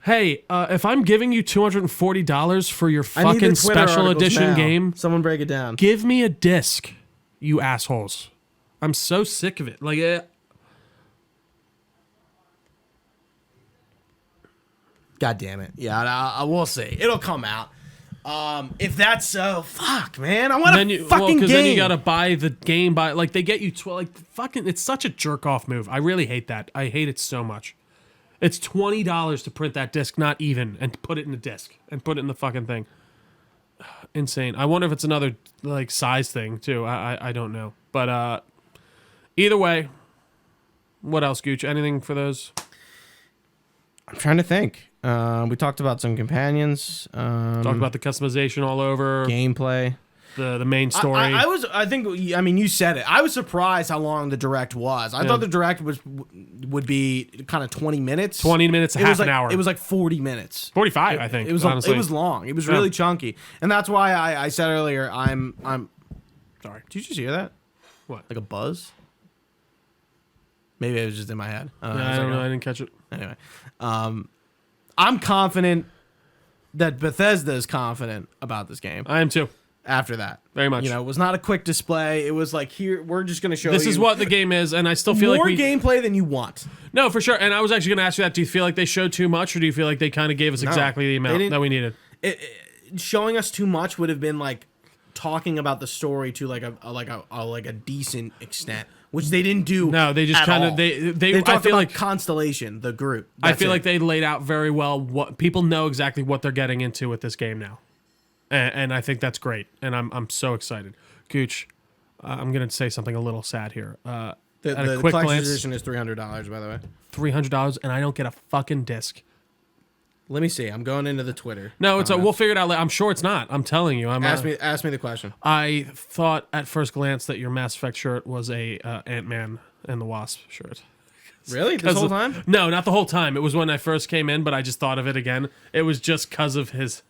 Hey, if I'm giving you $240 for your fucking special edition game, someone break it down. Give me a disc, you assholes. I'm so sick of it. God damn it. Yeah, I will see. It'll come out. If that's so, fuck, man. I want a fucking game. Because then you gotta buy the game they get you fucking. It's such a jerk off move. I really hate that. I hate it so much. It's $20 to print that disc, not even, and put it in the disc and put it in the fucking thing. Insane. I wonder if it's another size thing too. I don't know. But either way, what else, Gooch? Anything for those? I'm trying to think. We talked about some companions. Talked about the customization all over. Gameplay. The main story. I mean, you said it. I was surprised how long the direct was. I thought the direct would be kind of 20 minutes. 20 minutes, half an hour. It was like 40 minutes. 45, I think. It was honestly. It was long. It was really chunky. And that's why I said earlier, I'm sorry. Did you just hear that? What? Like a buzz? Maybe it was just in my head. I don't know. I didn't catch it. Anyway, I'm confident that Bethesda is confident about this game. I am too. After that, very much. You know, it was not a quick display. It was like, here, we're just going to show you. This is what the game is, and I still feel like more gameplay than you want. No, for sure. And I was actually going to ask you that. Do you feel like they showed too much, or do you feel like they kind of gave us exactly the amount that we needed? Showing us too much would have been like talking about the story to like a decent extent, which they didn't do. No, they just kind of they talked I feel about like Constellation, the group. I feel like they laid out very well what people know exactly what they're getting into with this game now. And I think that's great, and I'm so excited. Gooch, I'm gonna say something a little sad here. The quick collector's glance, edition is $300, by the way. $300, and I don't get a fucking disc. Let me see. I'm going into the Twitter. No, we'll figure it out later. I'm sure it's not. I'm telling you. Ask me the question. I thought at first glance that your Mass Effect shirt was a Ant-Man and the Wasp shirt. Really? This whole time? No, not the whole time. It was when I first came in, but I just thought of it again. It was just because of his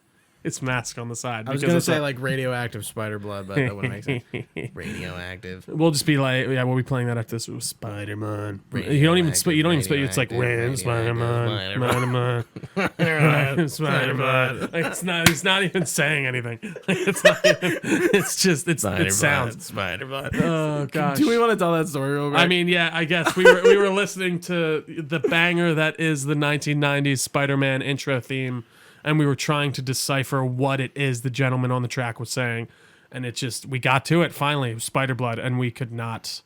mask on the side. I was going to say like radioactive spider blood, but that wouldn't make sense. Radioactive. We'll just be like, we'll be playing that after this. Spider-Man. You don't even spit. It's like Spider-Man. Spider-Man. He's not even saying anything. It sounds. Spider-Man. Oh gosh. Do we want to tell that story real quick? I mean, yeah, I guess we were listening to the banger that is the 1990s Spider-Man intro theme. And we were trying to decipher what it is the gentleman on the track was saying. And we got to it finally. It was Spider Blood, and we could not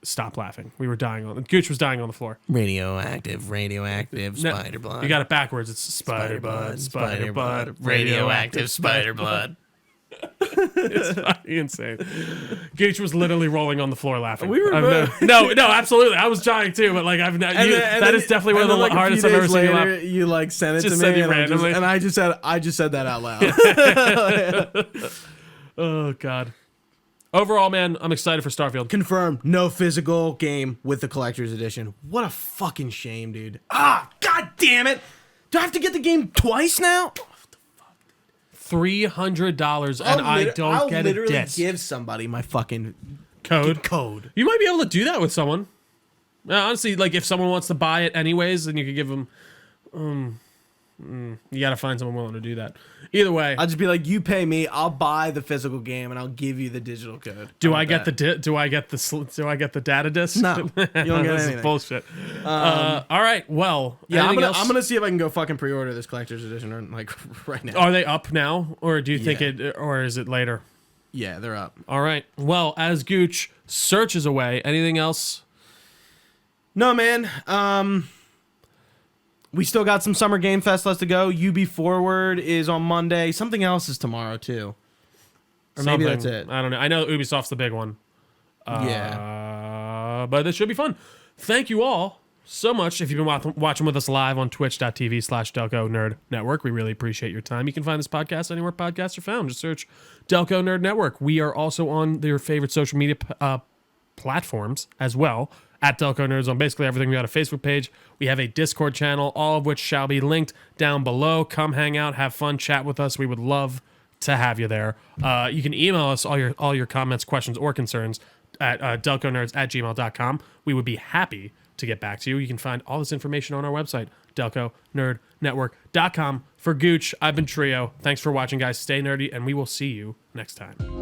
stop laughing. We were dying Gooch was dying on the floor. Radioactive, Spider Blood. You got it backwards. It's Spider Blood, radioactive Spider Blood. It's fucking insane. Gooch was literally rolling on the floor laughing. We were no, absolutely. I was dying too, but like that is definitely one of the hardest I've ever seen you laugh. You like sent it just to me randomly. and I just said that out loud. Oh god. Overall, man, I'm excited for Starfield. Confirmed. No physical game with the collector's edition. What a fucking shame, dude. Ah, god damn it. Do I have to get the game twice now? $300 and I don't get a disc. I'll literally give somebody my fucking code. You might be able to do that with someone. Honestly, like if someone wants to buy it anyways, then you could give them. You got to find someone willing to do that. Either way, I'll just be like, you pay me, I'll buy the physical game, and I'll give you the digital code. Do I get the data disc? No, you don't get this anything. Is bullshit. All right, well, yeah, I'm gonna see if I can go fucking pre-order this collector's edition or like right now. Are they up now, or do you think or is it later? Yeah, they're up. All right. Well, as Gooch searches away, anything else? No, man. We still got some Summer Game Fest left to go. UB Forward is on Monday. Something else is tomorrow, too. Or maybe that's it. I don't know. I know Ubisoft's the big one. Yeah. But this should be fun. thank you all so much. If you've been watching with us live on twitch.tv/Delco Nerd Network, we really appreciate your time. You can find this podcast anywhere podcasts are found. Just search Delco Nerd Network. We are also on your favorite social media platforms as well, at Delco Nerds on basically everything. We got a Facebook page. We have a Discord channel, all of which shall be linked down below. Come hang out, have fun, chat with us. We would love to have you there. You can email us all your comments, questions, or concerns at delconerds@gmail.com. We would be happy to get back to you. You can find all this information on our website, delconerdnetwork.com. For Gooch, I've been Trio. Thanks for watching, guys. Stay nerdy, and we will see you next time.